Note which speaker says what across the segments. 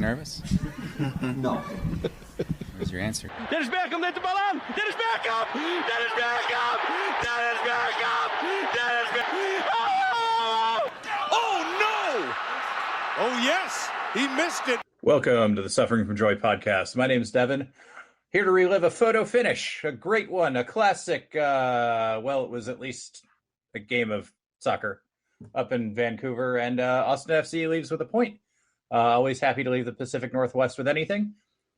Speaker 1: nervous?
Speaker 2: No.
Speaker 1: Where's your answer?
Speaker 3: Dennis Beckham, let the ball on! Dennis Beckham! Dennis Beckham! Dennis Beckham! Dennis Beckham! Oh!
Speaker 4: Oh, no! Oh, yes! He missed it.
Speaker 5: Welcome to the Suffering from Joy podcast. My name is Devin, here to relive a photo finish, a great one, a classic. Well, it was at least a game of soccer up in Vancouver, and Austin FC leaves with a point. Always happy to leave the Pacific Northwest with anything.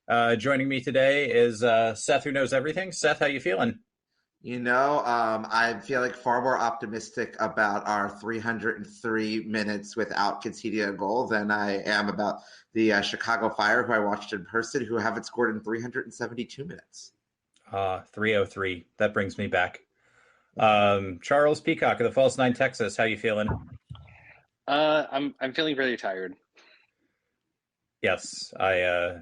Speaker 5: Joining me today is Seth, who knows everything. Seth, how you feeling?
Speaker 2: You know, I'm feeling far more optimistic about our 303 minutes without conceding a goal than I am about the Chicago Fire, who I watched in person, who haven't scored in 372 minutes.
Speaker 5: 303. That brings me back. Charles Peacock of the False Nine, Texas. How you feeling?
Speaker 6: I'm feeling really tired.
Speaker 5: Yes, I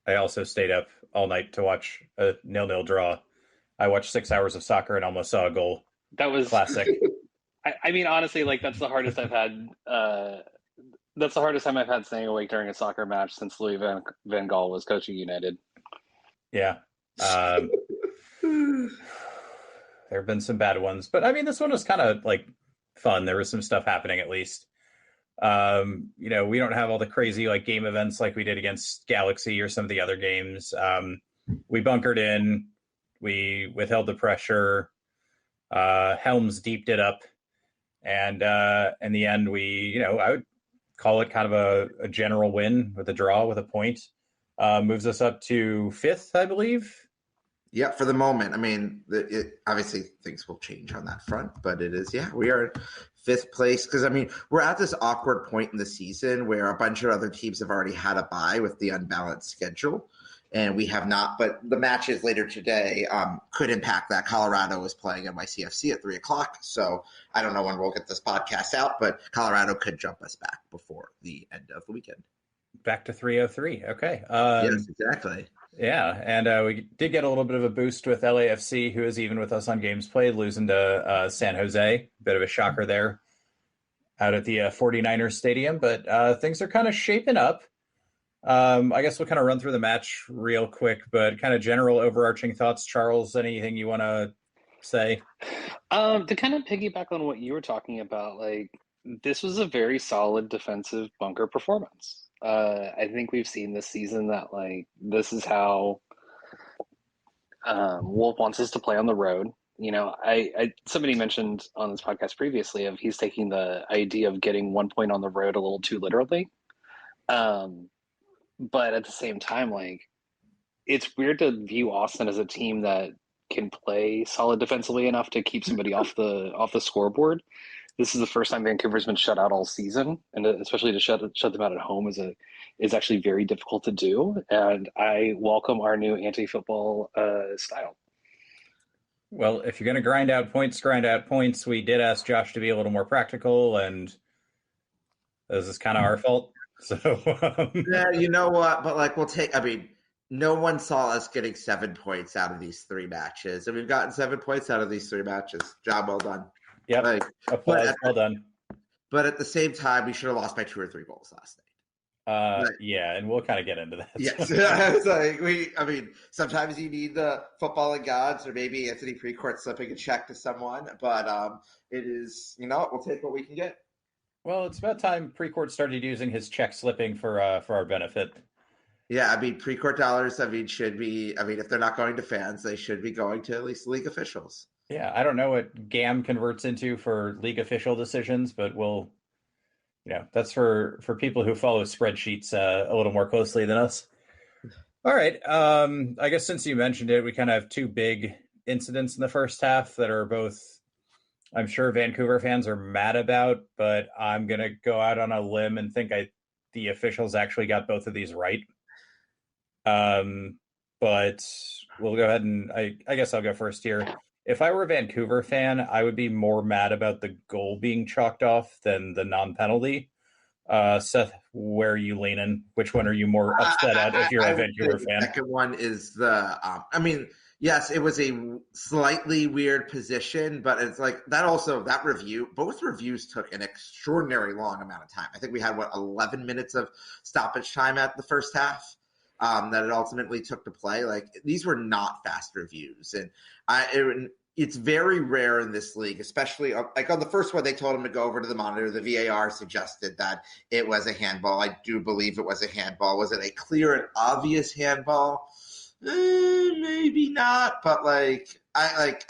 Speaker 5: also stayed up all night to watch a 0-0 draw. I watched 6 hours of soccer and almost saw a goal.
Speaker 6: That was
Speaker 5: classic.
Speaker 6: I mean, honestly, like that's the hardest I've had. That's the hardest time I've had staying awake during a soccer match since Louis Van Gaal was coaching United.
Speaker 5: Yeah. There have been some bad ones, but I mean, this one was kind of like fun. There was some stuff happening at least. We don't have all the crazy like game events like we did against Galaxy or some of the other games. We bunkered in, we withheld the pressure, Helms deeped it up. And in the end, I would call it kind of a general win with a draw with a point. Moves us up to 5th, I believe.
Speaker 2: Yeah, for the moment. I mean, obviously things will change on that front, but it is, we are in 5th place because, I mean, we're at this awkward point in the season where a bunch of other teams have already had a bye with the unbalanced schedule, and we have not. But the matches later today could impact that. Colorado is playing NYCFC at 3 o'clock, so I don't know when we'll get this podcast out, but Colorado could jump us back before the end of the weekend.
Speaker 5: Back to 303. Okay.
Speaker 2: Yes, exactly.
Speaker 5: Yeah, and we did get a little bit of a boost with LAFC, who is even with us on games played, losing to San Jose. Bit of a shocker there out at the 49ers stadium, but things are kind of shaping up. I guess we'll kind of run through the match real quick, but kind of general overarching thoughts. Charles, anything you want to say?
Speaker 6: To kind of piggyback on what you were talking about, like this was a very solid defensive bunker performance. I think we've seen this season that like this is how Wolf wants us to play on the road. You know, I somebody mentioned on this podcast previously of he's taking the idea of getting 1 point on the road a little too literally. But at the same time, like it's weird to view Austin as a team that can play solid defensively enough to keep somebody off the scoreboard. This is the first time Vancouver's been shut out all season, and especially to shut them out at home is actually very difficult to do. And I welcome our new anti-football style.
Speaker 5: Well, if you're going to grind out points. We did ask Josh to be a little more practical, and this is kind of our fault. So
Speaker 2: yeah, you know what? But like, no one saw us getting 7 points out of these 3 matches, and we've gotten 7 points out of these 3 matches. Job well done.
Speaker 5: Yeah, applause, well done.
Speaker 2: But at the same time, we should have lost by 2 or 3 goals last night.
Speaker 5: Yeah, and we'll kind of get into that.
Speaker 2: Yes, sometimes you need the footballing gods, or maybe Anthony Precourt slipping a check to someone. But it is, we'll take what we can get.
Speaker 5: Well, it's about time Precourt started using his check slipping for our benefit.
Speaker 2: Yeah, Precourt dollars, should be. If they're not going to fans, they should be going to at least league officials.
Speaker 5: Yeah, I don't know what GAM converts into for league official decisions, but that's for people who follow spreadsheets a little more closely than us. All right. I guess since you mentioned it, we kind of have 2 big incidents in the first half that are both, I'm sure Vancouver fans are mad about, but I'm going to go out on a limb and think the officials actually got both of these right. But we'll go ahead and I guess I'll go first here. If I were a Vancouver fan, I would be more mad about the goal being chalked off than the non-penalty. Seth, where are you leaning? Which one are you more upset at if you're a Vancouver fan?
Speaker 2: The second one is the. I mean, yes, it was a slightly weird position, but it's like that. Also, that review, both reviews took an extraordinary long amount of time. I think we had 11 minutes of stoppage time at the first half. That it ultimately took to play. Like these were not fast reviews, and it's very rare in this league, especially like on the first one, they told him to go over to the monitor. The VAR suggested that it was a handball. I do believe it was a handball. Was it a clear and obvious handball? Maybe not, but I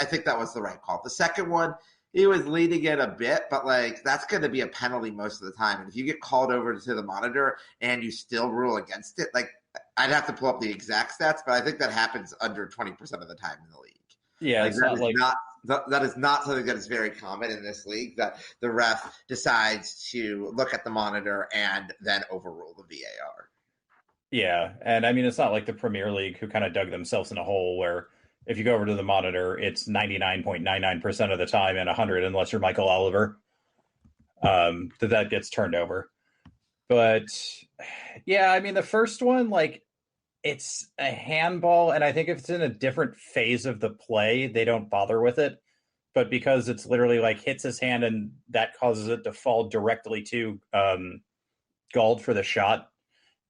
Speaker 2: think that was the right call. The second one, he was leading it a bit, but that's going to be a penalty most of the time. And if you get called over to the monitor and you still rule against it, I'd have to pull up the exact stats, but I think that happens under 20% of the time in the league.
Speaker 5: Yeah, it's
Speaker 2: that is not something that is very common in this league, that the ref decides to look at the monitor and then overrule the VAR.
Speaker 5: Yeah, and I mean, it's not like the Premier League who kind of dug themselves in a hole where if you go over to the monitor, it's 99.99% of the time and 100 unless you're Michael Oliver, that gets turned over. But yeah, I mean, the first one, it's a handball, and I think if it's in a different phase of the play, they don't bother with it. But because it's literally hits his hand and that causes it to fall directly to Gauld for the shot.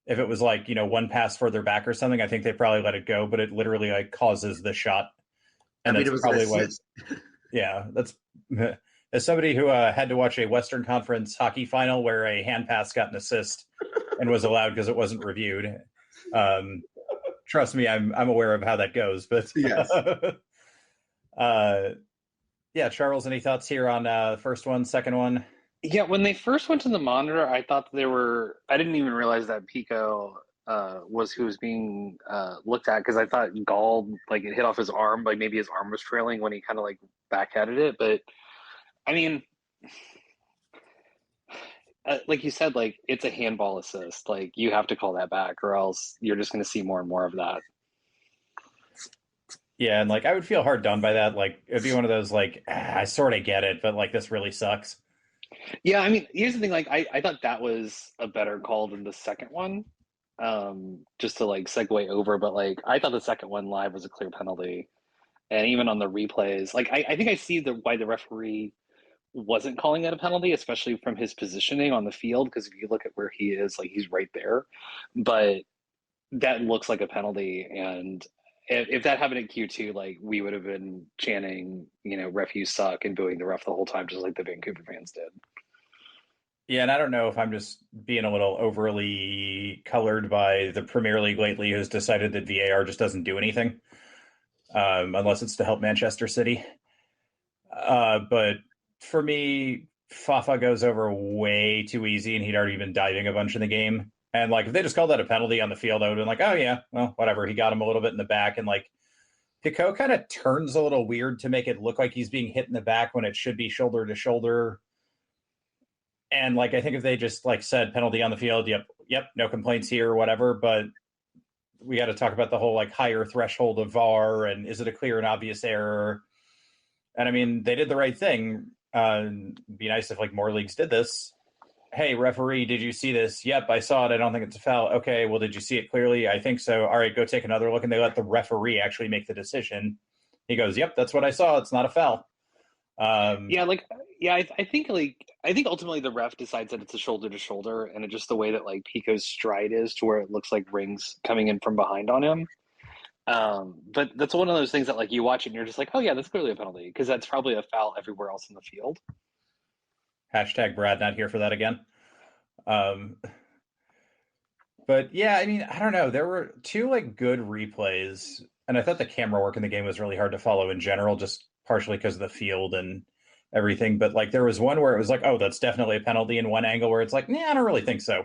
Speaker 5: If it was one pass further back or something, I think they probably let it go, but it literally causes the shot. And that's probably why. Yeah, that's as somebody who had to watch a Western Conference hockey final where a hand pass got an assist and was allowed because it wasn't reviewed. Trust me, I'm aware of how that goes, but
Speaker 2: yes.
Speaker 5: Yeah, Charles, any thoughts here on the first one, second one?
Speaker 6: Yeah, when they first went to the monitor, I thought I didn't even realize that Pico was who was being looked at, because I thought Gauld, it hit off his arm, maybe his arm was trailing when he kind of backhanded it. But I mean, like you said, it's a handball assist. You have to call that back, or else you're just going to see more and more of that.
Speaker 5: Yeah, and I would feel hard done by that. It'd be one of those I sort of get it, but this really sucks.
Speaker 6: Yeah, I mean, here's the thing. I thought that was a better call than the second one. Just to segue over, but I thought the second one live was a clear penalty, and even on the replays, I think I see why the referee wasn't calling it a penalty, especially from his positioning on the field, because if you look at where he is, he's right there. But that looks like a penalty, and if that happened in Q2, we would have been chanting, ref, you suck, and booing the ref the whole time, just like the Vancouver fans did.
Speaker 5: Yeah, and I don't know if I'm just being a little overly colored by the Premier League lately, who's decided that VAR just doesn't do anything, unless it's to help Manchester City. But for me, Fafa goes over way too easy, and he'd already been diving a bunch in the game. And if they just called that a penalty on the field, I would have been oh yeah, well, whatever. He got him a little bit in the back, and Pico kind of turns a little weird to make it look like he's being hit in the back when it should be shoulder to shoulder. And I think if they just said penalty on the field, yep, no complaints here or whatever, but we got to talk about the whole higher threshold of VAR, and is it a clear and obvious error? And I mean, they did the right thing. It'd be nice if more leagues did this. Hey, referee, did you see this? Yep, I saw it. I don't think it's a foul. Okay, well, did you see it clearly? I think so. All right, go take another look. And they let the referee actually make the decision. He goes, yep, that's what I saw. It's not a foul.
Speaker 6: I think ultimately the ref decides that it's a shoulder to shoulder, and it's just the way that Pico's stride is, to where it looks like Ring's coming in from behind on him. But that's one of those things that you watch it and you're just oh yeah, that's clearly a penalty, because that's probably a foul everywhere else in the field.
Speaker 5: Hashtag Brad not here for that again. But yeah, I mean, I don't know. There were two good replays, and I thought the camera work in the game was really hard to follow in general, just partially because of the field and everything. But there was one where it was oh, that's definitely a penalty, and one angle where it's I don't really think so.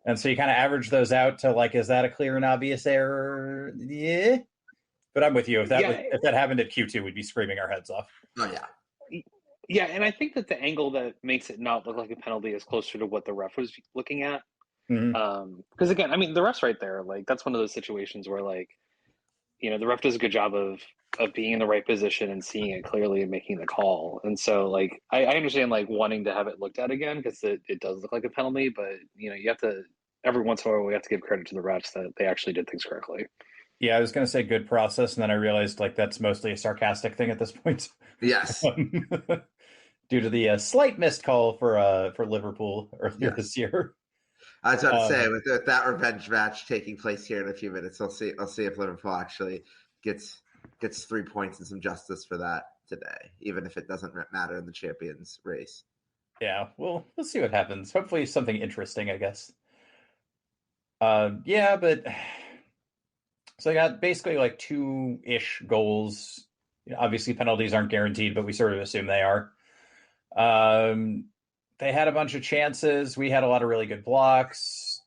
Speaker 5: And so you kind of average those out to is that a clear and obvious error? Yeah. But I'm with you. If that happened at Q2, we'd be screaming our heads off.
Speaker 2: Oh yeah.
Speaker 6: Yeah, and I think that the angle that makes it not look like a penalty is closer to what the ref was looking at.
Speaker 5: Mm-hmm.
Speaker 6: Because again, I mean, the ref's right there. That's one of those situations where the ref does a good job of being in the right position and seeing it clearly and making the call. And so, like, I understand, like, wanting to have it looked at again because it does look like a penalty, but, you have to, every once in a while, we have to give credit to the refs that they actually did things correctly.
Speaker 5: Yeah, I was going to say good process, and then I realized, like, that's mostly a sarcastic thing at this point.
Speaker 2: Yes.
Speaker 5: Due to the slight missed call for Liverpool earlier this year.
Speaker 2: I was about to say, with that revenge match taking place here in a few minutes, I'll see if Liverpool actually gets 3 points and some justice for that today, even if it doesn't matter in the Champions race.
Speaker 5: Yeah, we'll see what happens. Hopefully something interesting, I guess. But so I got basically like 2-ish goals. Obviously penalties aren't guaranteed, but we sort of assume they are. They had a bunch of chances. We had a lot of really good blocks,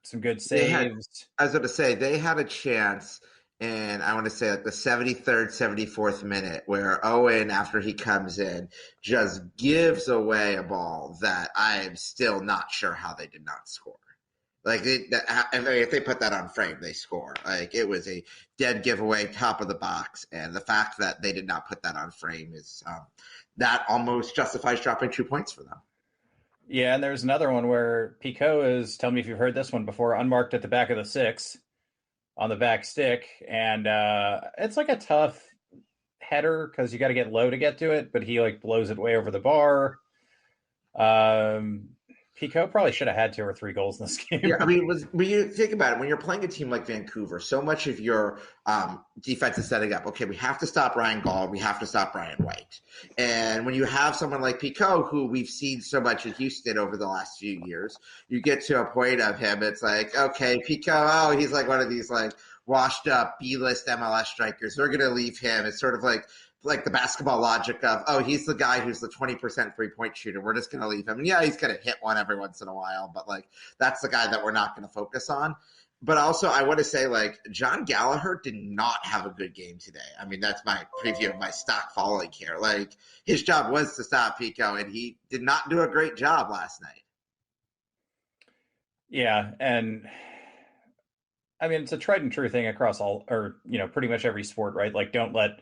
Speaker 5: some good saves.
Speaker 2: I was going to say, they had a chance, and I want to say like the 73rd, 74th minute, where Owen, after he comes in, just gives away a ball that I am still not sure how they did not score. Like, if they put that on frame, they score. Like, it was a dead giveaway, top of the box, and the fact that they did not put that on frame is that almost justifies dropping 2 points for them.
Speaker 5: Yeah, and there's another one where Pico is, tell me if you've heard this one before, unmarked at the back of the 6 on the back stick, and it's like a tough header because you got to get low to get to it, but he like blows it way over the bar. Pico probably should have had 2 or 3 goals in this game.
Speaker 2: Yeah, I mean, when you think about it, when you're playing a team like Vancouver, so much of your defense is setting up, okay, we have to stop Ryan Gaul, we have to stop Brian White. And when you have someone like Pico, who we've seen so much in Houston over the last few years, you get to a point of him, it's like, okay, Pico, he's like one of these like washed up B-list MLS strikers. They're going to leave him. It's sort of like the basketball logic of, he's the guy who's the 20% three-point shooter. We're just going to leave him. And yeah, he's going to hit one every once in a while, but like that's the guy that we're not going to focus on. But also I want to say, like, John Gallagher did not have a good game today. I mean, that's my preview of my stock following here. Like, his job was to stop Pico, and he did not do a great job last night.
Speaker 5: Yeah, and I mean, it's a tried and true thing across pretty much every sport, right? Like, don't let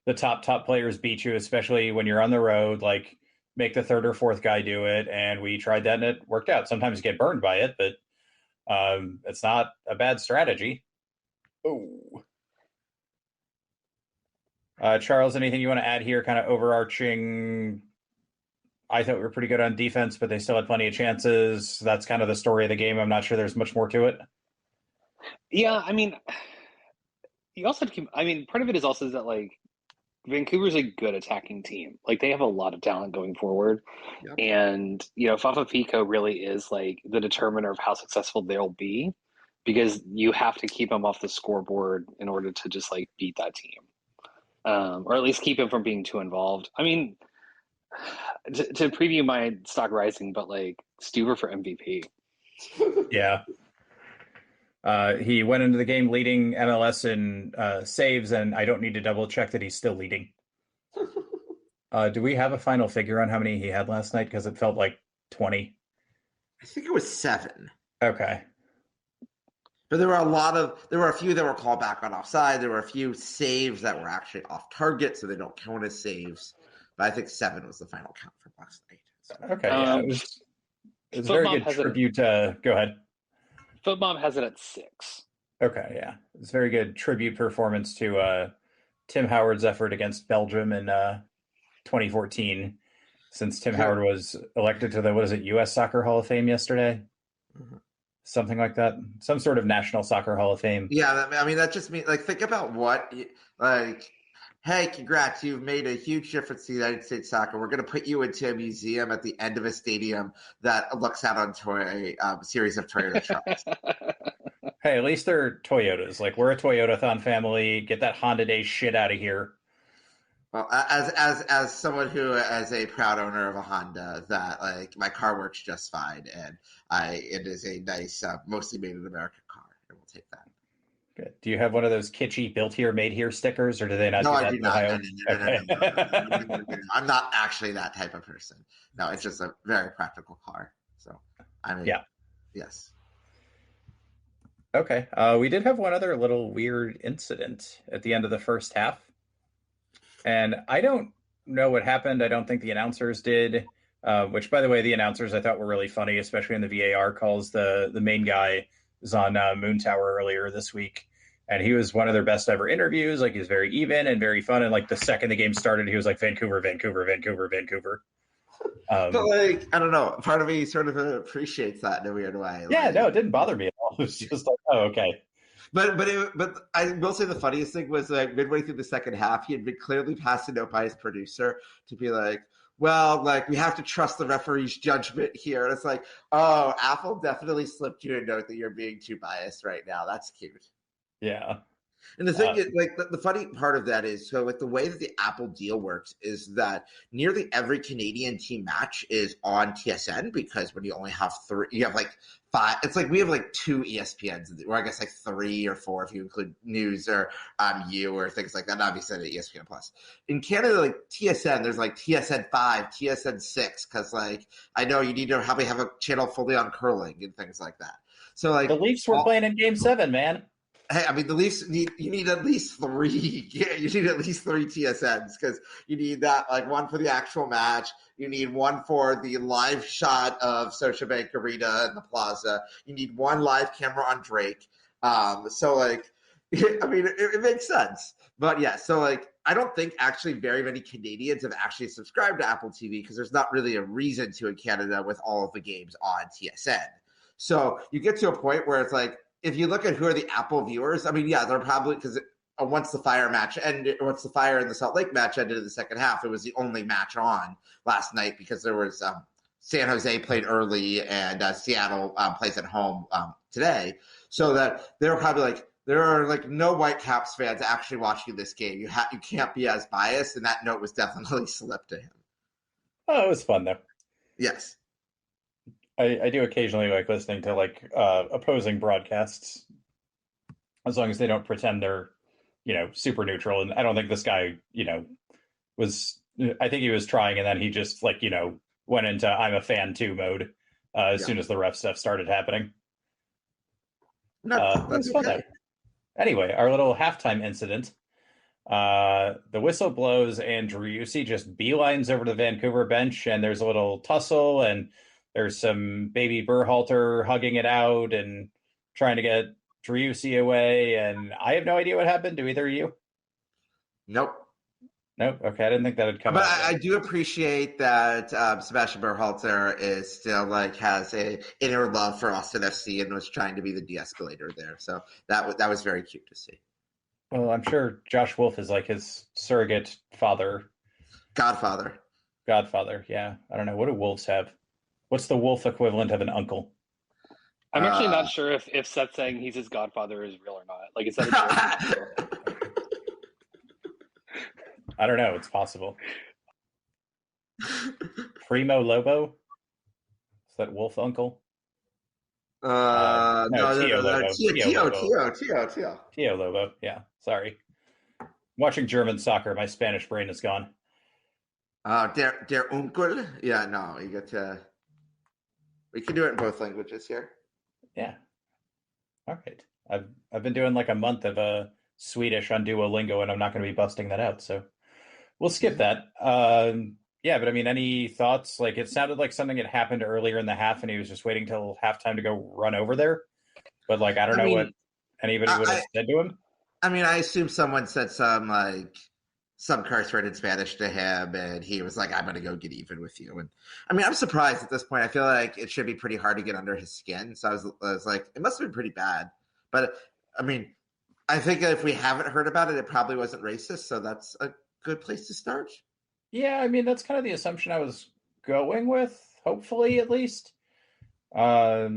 Speaker 5: the top players beat you, especially when you're on the road. Like, make the 3rd or 4th guy do it. And we tried that and it worked out. Sometimes you get burned by it, but it's not a bad strategy. Oh, Charles, anything you want to add here? Kind of overarching. I thought we were pretty good on defense, but they still had plenty of chances. That's kind of the story of the game. I'm not sure there's much more to it.
Speaker 6: Yeah, I mean, you also have to keep, part of it is also that, like, Vancouver's a good attacking team. Like, they have a lot of talent going forward. Yep. And, Fafa Pico really is, like, the determiner of how successful they'll be, because you have to keep him off the scoreboard in order to just, like, beat that team. Or at least keep him from being too involved. I mean, to preview my stock rising, but, like, Stuver for MVP.
Speaker 5: Yeah. He went into the game leading MLS in saves, and I don't need to double check that he's still leading. Do we have a final figure on how many he had last night? Because it felt like 20.
Speaker 2: I think it was 7.
Speaker 5: Okay.
Speaker 2: But there were a few that were called back on offside. There were a few saves that were actually off target, so they don't count as saves. But I think 7 was the final count for last night. So.
Speaker 5: Okay. Yeah, it was very good tribute to. Go ahead.
Speaker 6: Footbomb has it at 6.
Speaker 5: Okay, yeah. It's very good tribute performance to Tim Howard's effort against Belgium in 2014, since Tim Howard was elected to the, U.S. Soccer Hall of Fame yesterday? Mm-hmm. Something like that. Some sort of National Soccer Hall of Fame.
Speaker 2: Yeah, I mean, that just means, like, think about hey, congrats, you've made a huge difference to the United States soccer. We're going to put you into a museum at the end of a stadium that looks out onto a series of Toyota trucks.
Speaker 5: Hey, at least they're Toyotas. Like, we're a Toyota-thon family. Get that Honda Day shit out of here.
Speaker 2: Well, as someone who is a proud owner of a Honda, that, like, my car works just fine, and it is a nice, mostly made in America car, and we'll take that.
Speaker 5: Good. Do you have one of those kitschy "built here, made here" stickers, or do they not?
Speaker 2: No,
Speaker 5: do that
Speaker 2: I do
Speaker 5: in
Speaker 2: not.
Speaker 5: Ohio?
Speaker 2: No. I'm not actually that type of person. No, it's just a very practical car. So, I mean,
Speaker 5: yeah,
Speaker 2: yes.
Speaker 5: Okay. We did have one other little weird incident at the end of the first half. And I don't know what happened. I don't think the announcers did. Which, by the way, the announcers I thought were really funny, especially in the VAR calls. The main guy was on Moon Tower earlier this week, and he was one of their best ever interviews. Like, he was very even and very fun. And like the second the game started, he was like Vancouver, Vancouver, Vancouver, Vancouver.
Speaker 2: But like, I don't know. Part of me sort of appreciates that in a weird way.
Speaker 5: Yeah,
Speaker 2: like,
Speaker 5: no, it didn't bother me at all. It was just like, oh, okay.
Speaker 2: But I will say the funniest thing was like midway through the second half, he had been clearly passed a note by his producer to be like, well, like we have to trust the referee's judgment here. And it's like, oh, Apple definitely slipped you a note that you're being too biased right now. That's cute.
Speaker 5: Yeah.
Speaker 2: And the thing is, like, the funny part of that is, so like the way that the Apple deal works is that nearly every Canadian team match is on TSN, because when you only have three, you have like five. It's like we have like two ESPNs, or I guess like 3 or 4 if you include news or you or things like that. And obviously the ESPN Plus. In Canada, like TSN, there's like TSN 5, TSN 6, because like I know you need to probably have a channel fully on curling and things like that. So like
Speaker 5: the Leafs were playing in Game 7, man.
Speaker 2: Hey, I mean, the Leafs need at least 3. Yeah, you need at least 3 TSNs, because you need that, like, one for the actual match. You need one for the live shot of Scotiabank Arena and the Plaza. You need one live camera on Drake. So like, I mean, it makes sense. But yeah, so like, I don't think actually very many Canadians have actually subscribed to Apple TV, because there's not really a reason to in Canada with all of the games on TSN. So you get to a point where it's like, if you look at who are the Apple viewers, I mean, yeah, they're probably, because once the Fire match ended, once the Fire and the Salt Lake match ended in the second half, it was the only match on last night, because there was San Jose played early and Seattle plays at home today. So that they're probably like, there are like no Whitecaps fans actually watching this game. You can't be as biased, and that note was definitely slipped to him.
Speaker 5: Oh, it was fun though.
Speaker 2: Yes.
Speaker 5: I do occasionally like listening to like opposing broadcasts, as long as they don't pretend they're, super neutral. And I don't think this guy, was. I think he was trying, and then he just like went into "I'm a fan too" mode as soon as the ref stuff started happening.
Speaker 2: No,
Speaker 5: that's fun though. Anyway, our little halftime incident. The whistle blows, and Driussi just beelines over to the Vancouver bench, and there's a little tussle, and there's some baby Berhalter hugging it out and trying to get Driussi away, and I have no idea what happened. Do either of you?
Speaker 2: Nope.
Speaker 5: Nope. Okay, I didn't think that had come
Speaker 2: But
Speaker 5: out.
Speaker 2: I do appreciate that Sebastian Berhalter is still like has a inner love for Austin FC and was trying to be the de-escalator there. So that was very cute to see.
Speaker 5: Well, I'm sure Josh Wolf is like his surrogate father.
Speaker 2: Godfather.
Speaker 5: Yeah. I don't know. What do wolves have? What's the wolf equivalent of an uncle?
Speaker 6: I'm actually not sure if Seth saying he's his godfather is real or not. Like, is that a joke?
Speaker 5: I don't know. It's possible. Primo Lobo? Is that wolf uncle?
Speaker 2: No,
Speaker 5: Tio Lobo.
Speaker 2: Tio
Speaker 5: Lobo. Yeah. Sorry. Watching German soccer, my Spanish brain is gone.
Speaker 2: Der Onkel. Yeah, no, you get to. We can do it in both languages here.
Speaker 5: Yeah. All right. I've been doing like a month of Swedish on Duolingo, and I'm not going to be busting that out, so we'll skip that. Yeah, but I mean, any thoughts? Like, it sounded like something had happened earlier in the half, and he was just waiting till halftime to go run over there. But like, I don't know what anybody would have said to him.
Speaker 2: I mean, I assume someone said some curse word in Spanish to him, and he was like, "I'm going to go get even with you." And I mean, I'm surprised at this point. I feel like it should be pretty hard to get under his skin. So I was like, it must have been pretty bad. But I mean, I think if we haven't heard about it, it probably wasn't racist. So that's a good place to start.
Speaker 5: Yeah, I mean, that's kind of the assumption I was going with, hopefully, at least. I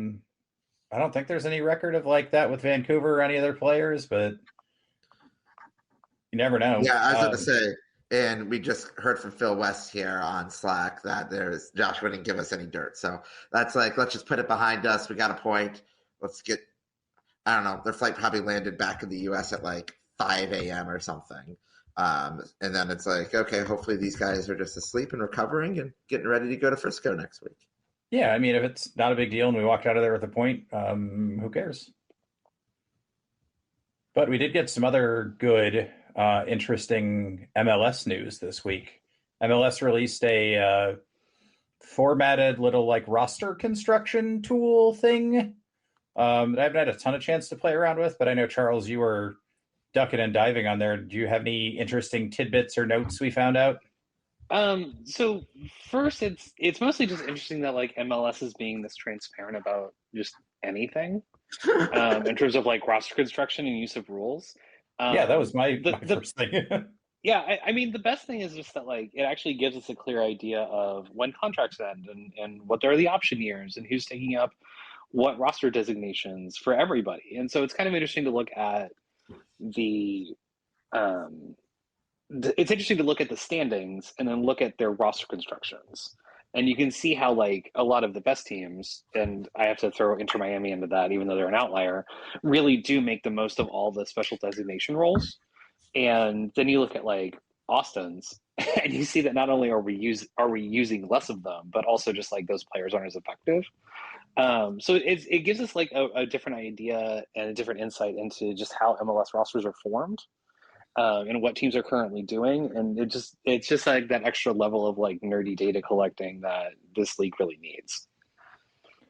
Speaker 5: don't think there's any record of like that with Vancouver or any other players, but you never know.
Speaker 2: Yeah, I was going to say, and we just heard from Phil West here on Slack that Josh wouldn't give us any dirt. So that's like, let's just put it behind us. We got a point. Let's get, I don't know, their flight probably landed back in the U.S. at like 5 a.m. or something. And then it's like, okay, hopefully these guys are just asleep and recovering and getting ready to go to Frisco next week.
Speaker 5: Yeah, I mean, if it's not a big deal and we walked out of there with a point, who cares? But we did get some other good, interesting MLS news this week. MLS released a formatted little like roster construction tool thing. I haven't had a ton of chance to play around with, but I know, Charles, you were ducking and diving on there. Do you have any interesting tidbits or notes we found out?
Speaker 6: So first, it's mostly just interesting that like MLS is being this transparent about just anything, in terms of like roster construction and use of rules.
Speaker 5: Yeah, that was my
Speaker 6: The
Speaker 5: first thing.
Speaker 6: Yeah, I mean, the best thing is just that like it actually gives us a clear idea of when contracts end and what are the option years and who's taking up what roster designations for everybody. And so it's kind of interesting to look at the um it's interesting to look at the standings and then look at their roster constructions. And you can see how like a lot of the best teams, and I have to throw Inter Miami into that, even though they're an outlier, really do make the most of all the special designation roles. And then you look at like Austin's, and you see that not only are we using less of them, but also just like those players aren't as effective. So it gives us like a different idea and a different insight into just how MLS rosters are formed, and what teams are currently doing, and it's just like that extra level of like nerdy data collecting that this league really needs.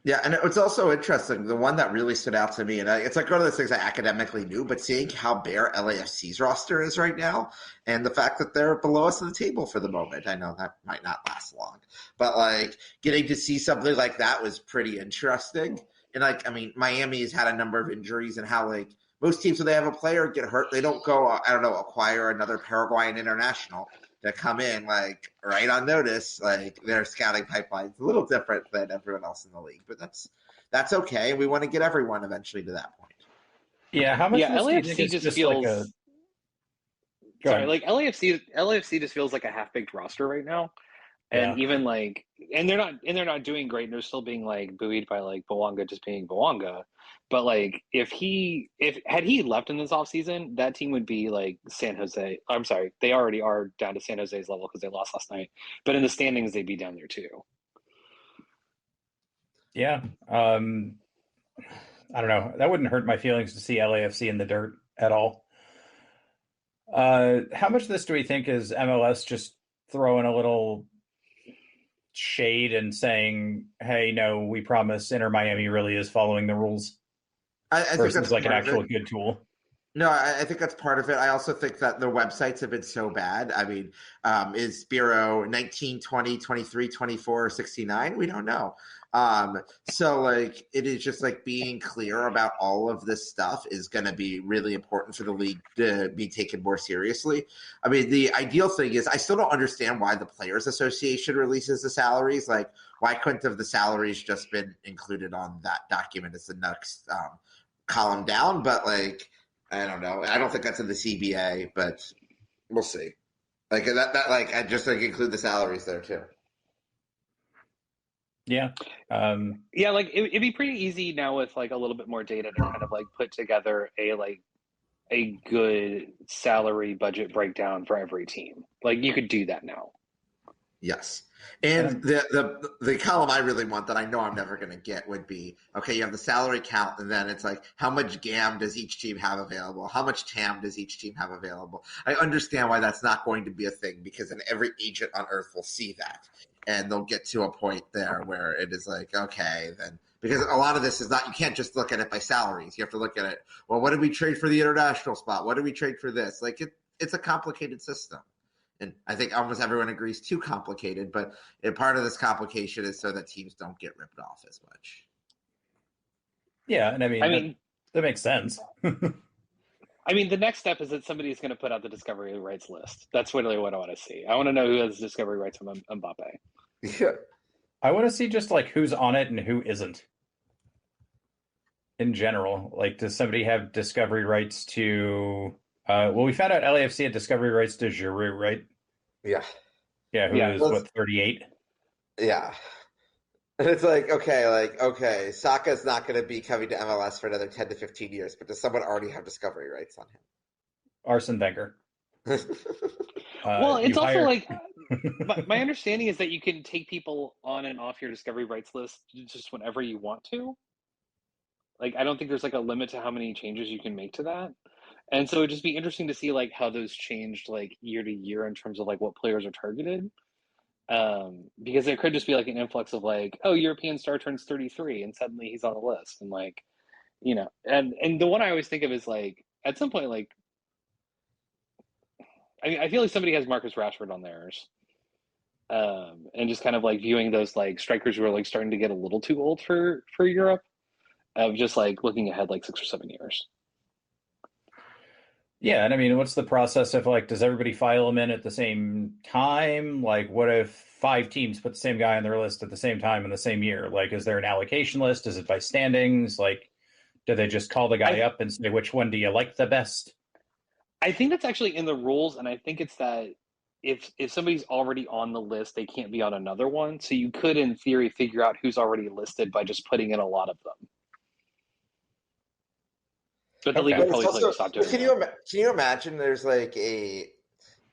Speaker 2: Yeah, and it's also interesting. The one that really stood out to me, and it's like one of those things I academically knew, but seeing how bare LAFC's roster is right now, and the fact that they're below us on the table for the moment. I know that might not last long, but like getting to see something like that was pretty interesting. And like, I mean, Miami's had a number of injuries, and how like most teams when they have a player get hurt, they don't go, I don't know, acquire another Paraguayan international to come in like right on notice. Like their scouting pipeline's a little different than everyone else in the league, but that's okay. We want to get everyone eventually to that point.
Speaker 5: Yeah, how much
Speaker 6: Yeah,
Speaker 5: of this do you
Speaker 6: LAFC
Speaker 5: think is
Speaker 6: just
Speaker 5: just
Speaker 6: feels
Speaker 5: like a
Speaker 6: sorry, like LAFC just feels like a half-baked roster right now. And
Speaker 5: yeah.
Speaker 6: even like and they're not doing great, and they're still being like buoyed by like Bouanga just being Bouanga. But like if had he left in this offseason, that team would be like San Jose. I'm sorry, they already are down to San Jose's level because they lost last night. But in the standings they'd be down there too.
Speaker 5: Yeah. I don't know. That wouldn't hurt my feelings to see LAFC in the dirt at all. How much of this do we think is MLS just throwing a little shade and saying, hey, no, we promise Inter Miami really is following the rules,
Speaker 2: I think
Speaker 5: versus
Speaker 2: that's
Speaker 5: like an
Speaker 2: part of
Speaker 5: actual
Speaker 2: it.
Speaker 5: good tool?
Speaker 2: No, I think that's part of it. I also think that the websites have been so bad. I mean, is Bureau 19, 20, 23, 24, 69? We don't know. So like it is just like being clear about all of this stuff is going to be really important for the league to be taken more seriously. I mean, the ideal thing is I still don't understand why the Players Association releases the salaries. Like, why couldn't have the salaries just been included on that document as the next column down? But like, I don't know. I don't think that's in the CBA, but we'll see. Like that like I just like include the salaries there too.
Speaker 5: Yeah.
Speaker 6: Yeah, like it'd be pretty easy now with like a little bit more data to kind of like put together a good salary budget breakdown for every team. Like you could do that now.
Speaker 2: Yes. And the column I really want that I know I'm never going to get would be, okay, you have the salary count, and then it's like, how much GAM does each team have available? How much TAM does each team have available? I understand why that's not going to be a thing, because then every agent on earth will see that. And they'll get to a point there where it is like, okay, then, because a lot of this is not, you can't just look at it by salaries. You have to look at it, well, what did we trade for the international spot? What did we trade for this? Like it's a complicated system. And I think almost everyone agrees too complicated, but part of this complication is so that teams don't get ripped off as much.
Speaker 5: Yeah, and I mean that makes sense.
Speaker 6: I mean, the next step is that somebody's going to put out the discovery rights list. That's really what I want to see. I want to know who has discovery rights from Mbappe.
Speaker 2: Yeah.
Speaker 5: I want to see just like who's on it and who isn't. In general, like, does somebody have discovery rights to? Well, we found out LAFC had discovery rights to Giroud, right?
Speaker 2: Yeah.
Speaker 5: Yeah, who is what, 38?
Speaker 2: Yeah. And it's like, okay, Saka's not going to be coming to MLS for another 10 to 15 years, but does someone already have discovery rights on him?
Speaker 5: Arsene Wenger.
Speaker 6: Well, it's also like, my understanding is that you can take people on and off your discovery rights list just whenever you want to. Like, I don't think there's like a limit to how many changes you can make to that. And so it'd just be interesting to see like how those changed like year to year in terms of like what players are targeted. Because there could just be like an influx of like, oh, European star turns 33 and suddenly he's on the list. And like, and the one I always think of is like at some point, like, I mean, I feel like somebody has Marcus Rashford on theirs. And just kind of like viewing those like strikers who are like starting to get a little too old for Europe, of just like looking ahead like 6 or 7 years.
Speaker 5: Yeah, and I mean, what's the process of like, does everybody file them in at the same time? Like, what if 5 teams put the same guy on their list at the same time in the same year? Like, is there an allocation list? Is it by standings? Like, do they just call the guy up and say, which one do you like the best?
Speaker 6: I think that's actually in the rules, and I think it's that if somebody's already on the list, they can't be on another one. So you could, in theory, figure out who's already listed by just putting in a lot of them. But the league will probably tell you to stop doing that.
Speaker 2: Can you imagine there's like a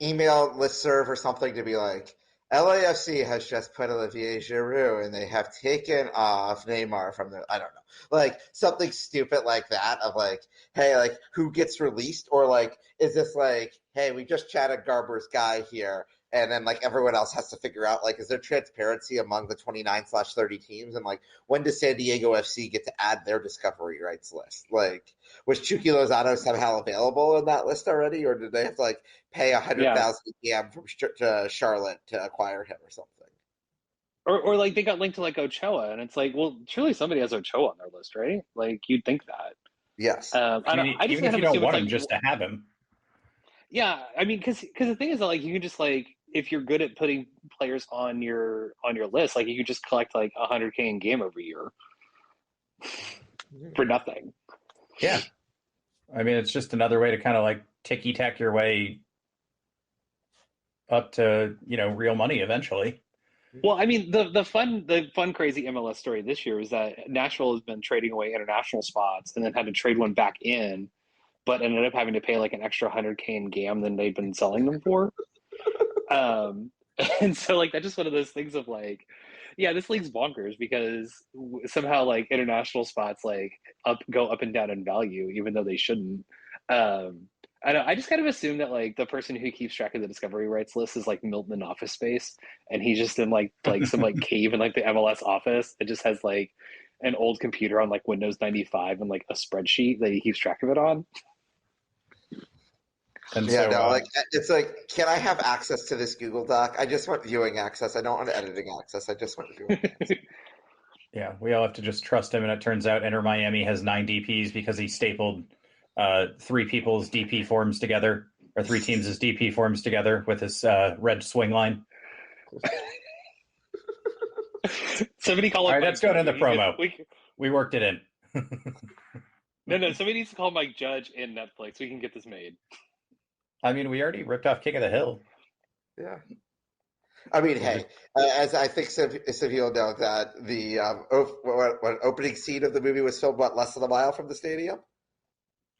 Speaker 2: email listserv or something to be like, LAFC has just put Olivier Giroud and they have taken off Neymar from their, I don't know, like something stupid like that of like, hey, like who gets released, or like, is this like, hey, we just chatted Garber's guy here, and then like everyone else has to figure out like, is there transparency among the 29/30 teams, and like when does San Diego FC get to add their discovery rights list? Like, was Chucky Lozano somehow available in that list already, or did they have to like pay 100,000 EM from to Charlotte to acquire him or something?
Speaker 6: Or like they got linked to like Ochoa, and it's like, well, surely somebody has Ochoa on their list, right? Like you'd think that.
Speaker 2: Yes.
Speaker 6: I just
Speaker 5: even if you don't want him,
Speaker 6: like,
Speaker 5: just to have him.
Speaker 6: Yeah, I mean, because the thing is that like you can just like, if you're good at putting players on your list, like you can just collect like 100K in game every year for nothing.
Speaker 5: Yeah, I mean, it's just another way to kind of like ticky tack your way up to real money eventually.
Speaker 6: Well, I mean, the fun crazy MLS story this year is that Nashville has been trading away international spots and then had to trade one back in, but ended up having to pay like an extra 100K in GAM than they'd been selling them for. And so like that's just one of those things of like, yeah, this league's bonkers because somehow like international spots like go up and down in value even though they shouldn't. I just kind of assume that like the person who keeps track of the discovery rights list is like Milton in Office Space, and he's just in like some like cave in like the MLS office. It just has like an old computer on like Windows 95 and like a spreadsheet that he keeps track of it on.
Speaker 5: And
Speaker 2: yeah, so, no, like it's like, can I have access to this Google Doc? I just want viewing access. I don't want editing access. I just want viewing access.
Speaker 5: Yeah, we all have to just trust him. And it turns out Inter Miami has 9 DPs because he stapled 3 people's DP forms together, or 3 teams' DP forms together with his red swing line.
Speaker 6: Somebody call
Speaker 5: him. All right, let's go to the promo. We worked it in.
Speaker 6: No, somebody needs to call Mike Judge in Netflix. We can get this made.
Speaker 5: I mean, we already ripped off King of the Hill.
Speaker 2: Yeah. I mean, hey, as I think some of you'll know that the opening scene of the movie was filmed, less than a mile from the stadium?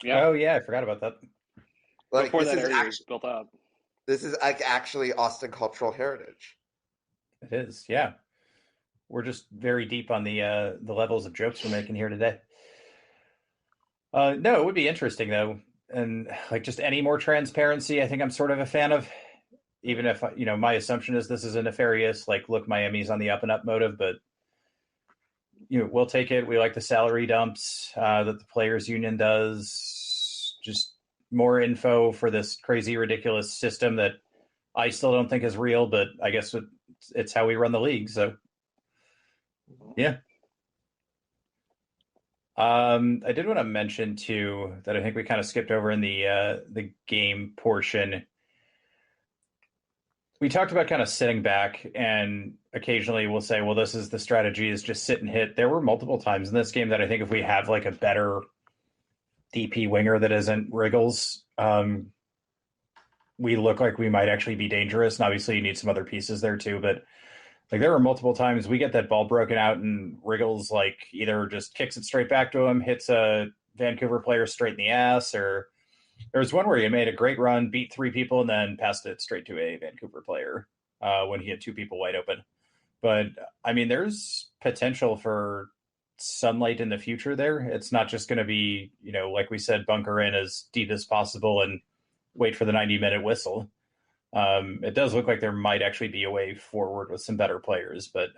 Speaker 5: Yeah. Oh, yeah, I forgot about that.
Speaker 6: Like, before that area was built up.
Speaker 2: This is like actually Austin cultural heritage.
Speaker 5: It is, yeah. We're just very deep on the levels of jokes we're making here today. No, it would be interesting, though. And like just any more transparency, I think I'm sort of a fan of, even if, my assumption is this is a nefarious, like, look, Miami's on the up and up motive, but, we'll take it. We like the salary dumps that the players union does. Just more info for this crazy, ridiculous system that I still don't think is real, but I guess it's how we run the league. So, yeah. I did want to mention too that I think we kind of skipped over in the game portion. We talked about kind of sitting back, and occasionally we'll say, well, this is the strategy, is just sit and hit. There were multiple times in this game that I think if we have like a better DP winger that isn't Wriggles, we look like we might actually be dangerous. And obviously you need some other pieces there too, but like there were multiple times we get that ball broken out and Wriggles like either just kicks it straight back to him, hits a Vancouver player straight in the ass, or there was one where he made a great run, beat 3 people, and then passed it straight to a Vancouver player when he had 2 people wide open. But I mean, there's potential for sunlight in the future there. It's not just going to be, like we said, bunker in as deep as possible and wait for the 90-minute whistle. It does look like there might actually be a way forward with some better players, but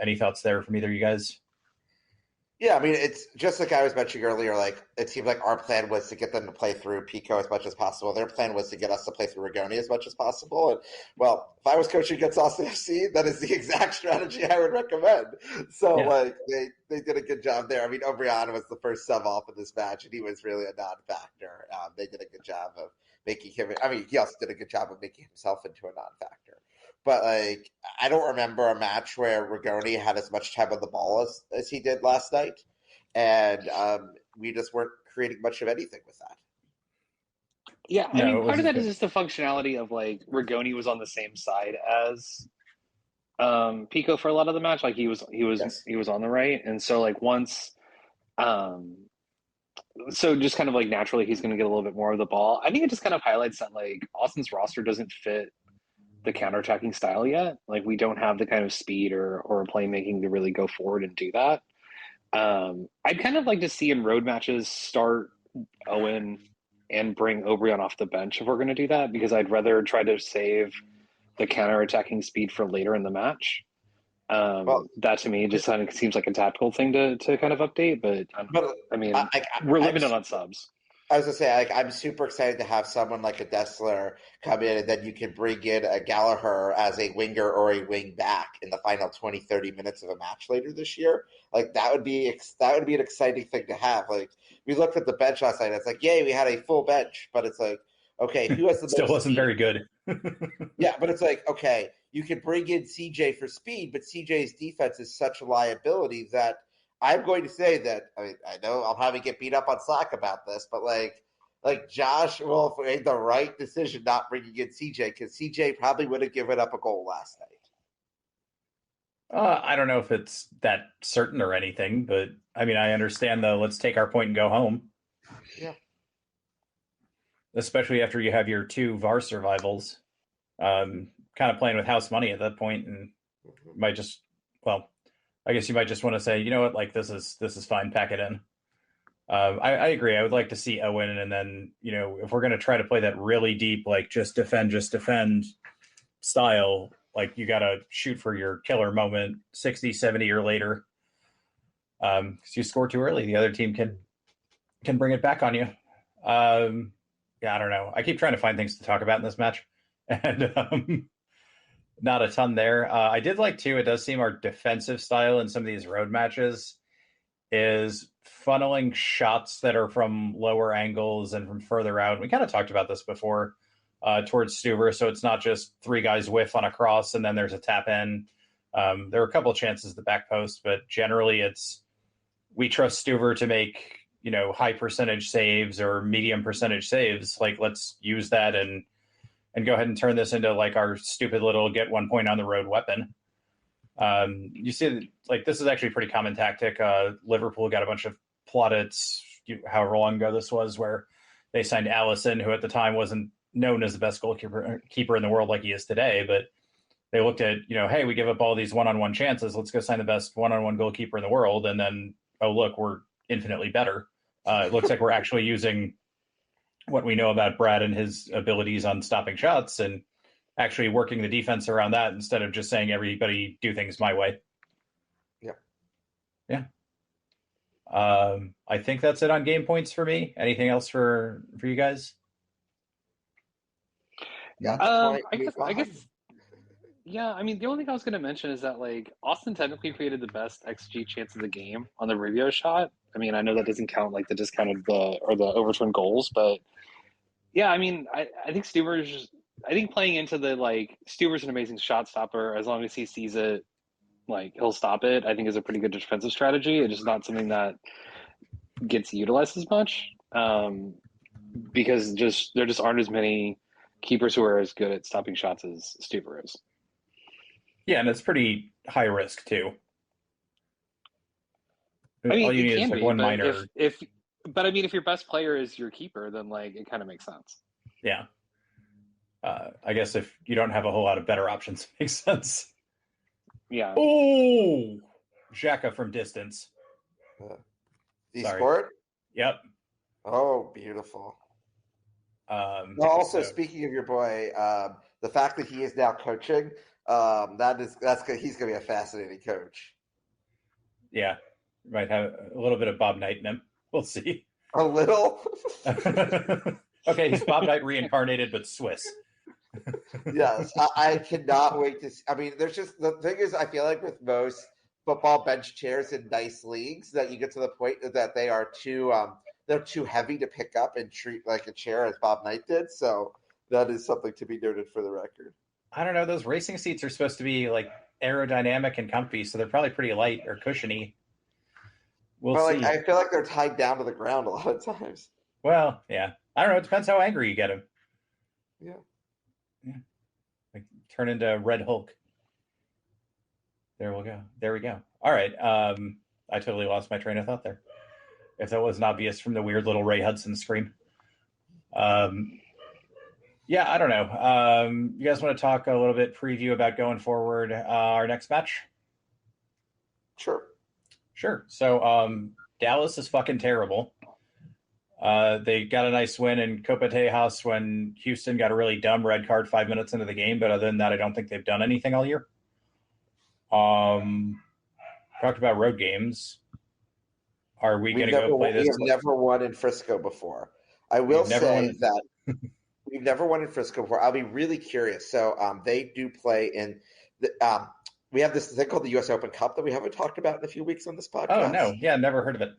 Speaker 5: any thoughts there from either of you guys?
Speaker 2: Yeah, I mean, it's just like I was mentioning earlier, like, it seemed like our plan was to get them to play through Pico as much as possible. Their plan was to get us to play through Rigoni as much as possible. And, well, if I was coaching against Austin FC, that is the exact strategy I would recommend. So, they did a good job there. I mean, O'Brien was the first sub off in this match, and he was really a non-factor. They did a good job of making him – I mean, he also did a good job of making himself into a non-factor. But, like, I don't remember a match where Rigoni had as much time on the ball as he did last night. And we just weren't creating much of anything with that.
Speaker 6: Yeah, I mean, part of that is just the functionality of, like, Rigoni was on the same side as Pico for a lot of the match. Like, he was on the right. And so, like, once so just kind of, like, naturally he's going to get a little bit more of the ball. I think it just kind of highlights that, like, Austin's roster doesn't fit the counterattacking style yet. Like, we don't have the kind of speed or playmaking to really go forward and do that. I'd kind of like to see in road matches start Owen and bring O'Brien off the bench if we're going to do that, because I'd rather try to save the counterattacking speed for later in the match. That to me just kind of seems like a tactical thing to kind of update, but I mean, we're limited on subs.
Speaker 2: I was going to say, I'm super excited to have someone like a Dessler come in, and then you can bring in a Gallagher as a winger or a wing back in the final 20, 30 minutes of a match later this year. Like, that would be an exciting thing to have. Like, we looked at the bench last night, and it's like, yay, we had a full bench, but it's like, okay, who has the
Speaker 5: Still
Speaker 2: most
Speaker 5: wasn't
Speaker 2: speed?
Speaker 5: very good.
Speaker 2: Yeah, but it's like, okay, you can bring in CJ for speed, but CJ's defense is such a liability that I'm going to say that, I mean, I know I'll probably get beat up on Slack about this, but like Josh Wolf made the right decision not bringing in CJ, because CJ probably would have given up a goal last night.
Speaker 5: I don't know if it's that certain or anything, but I mean, I understand the let's take our point and go home.
Speaker 2: Yeah.
Speaker 5: Especially after you have your two VAR survivals, kind of playing with house money at that point, and might just, well, I guess you might just want to say, you know what, like, this is fine, pack it in. I agree. I would like to see Owen, and then, if we're going to try to play that really deep, like just defend style, like, you got to shoot for your killer moment 60, 70 or later. Because you score too early, the other team can bring it back on you. Yeah, I don't know. I keep trying to find things to talk about in this match, and not a ton there. I did like, too, it does seem our defensive style in some of these road matches is funneling shots that are from lower angles and from further out. We kind of talked about this before, towards Stuver, so it's not just three guys whiff on a cross and then there's a tap in. There are a couple of chances at the back post, but generally it's we trust Stuver to make high percentage saves or medium percentage saves. Like, let's use that and go ahead and turn this into like our stupid little get 1 point on the road weapon. You see, like, this is actually a pretty common tactic. Liverpool got a bunch of plaudits, however long ago this was, where they signed Allison, who at the time wasn't known as the best goalkeeper in the world like he is today, but they looked at, hey, we give up all these one-on-one chances. Let's go sign the best one-on-one goalkeeper in the world. And then, oh, look, we're infinitely better. It looks like we're actually using what we know about Brad and his abilities on stopping shots and actually working the defense around that instead of just saying everybody do things my way. Yeah. I think that's it on game points for me. Anything else for you guys?
Speaker 2: Yeah.
Speaker 6: I guess. Yeah, I mean, the only thing I was going to mention is that, like, Austin technically created the best XG chance of the game on the Rubio shot. I mean, I know that doesn't count, like, the discounted the overturned goals, but yeah, I mean, I think I think playing into the, like, Stuver's an amazing shot stopper. As long as he sees it, like, he'll stop it, I think is a pretty good defensive strategy. It's just not something that gets utilized as much, because there just aren't as many keepers who are as good at stopping shots as Stuver is.
Speaker 5: Yeah, and it's pretty high risk too.
Speaker 6: I mean,
Speaker 5: all you need
Speaker 6: is
Speaker 5: like one minor.
Speaker 6: But I mean, if your best player is your keeper, then, like, it kind of makes sense.
Speaker 5: Yeah. I guess if you don't have a whole lot of better options, it makes sense.
Speaker 6: Yeah.
Speaker 5: Oh, Xhaka from distance.
Speaker 2: He
Speaker 5: Sorry.
Speaker 2: scored?
Speaker 5: Yep.
Speaker 2: Oh, beautiful.
Speaker 5: Um,
Speaker 2: Also,
Speaker 5: so,
Speaker 2: speaking of your boy, the fact that he is now coaching, that's good. He's going to be a fascinating coach.
Speaker 5: yeah, might have a little bit of Bob Knight in him. We'll see.
Speaker 2: A little.
Speaker 5: Okay, he's Bob Knight reincarnated, but Swiss.
Speaker 2: Yes, I cannot wait to see. I mean, there's just the thing is, I feel like with most football bench chairs in nice leagues, that you get to the point that they are they're too heavy to pick up and treat like a chair, as Bob Knight did. So that is something to be noted for the record.
Speaker 5: I don't know. Those racing seats are supposed to be like aerodynamic and comfy, so they're probably pretty light or cushiony. We'll
Speaker 2: But
Speaker 5: see.
Speaker 2: I feel like they're tied down to the ground a lot of times.
Speaker 5: Well, yeah. I don't know. It depends how angry you get him.
Speaker 2: Yeah.
Speaker 5: Like, turn into Red Hulk. There we go. All right. I totally lost my train of thought there. If that wasn't obvious from the weird little Ray Hudson scream. Yeah, I don't know. You guys want to talk a little bit preview about going forward our next match?
Speaker 2: Sure.
Speaker 5: So Dallas is fucking terrible. They got a nice win in Copa Tejas when Houston got a really dumb red card 5 minutes into the game. But other than that, I don't think they've done anything all year. Talked about road games. Are we going to go play this?
Speaker 2: We have never won in Frisco before. I will say that we've never won in Frisco before. I'll be really curious. So they do play in the we have this thing called the U.S. Open Cup that we haven't talked about in a few weeks on this podcast.
Speaker 5: Oh, no. Yeah, never heard of it.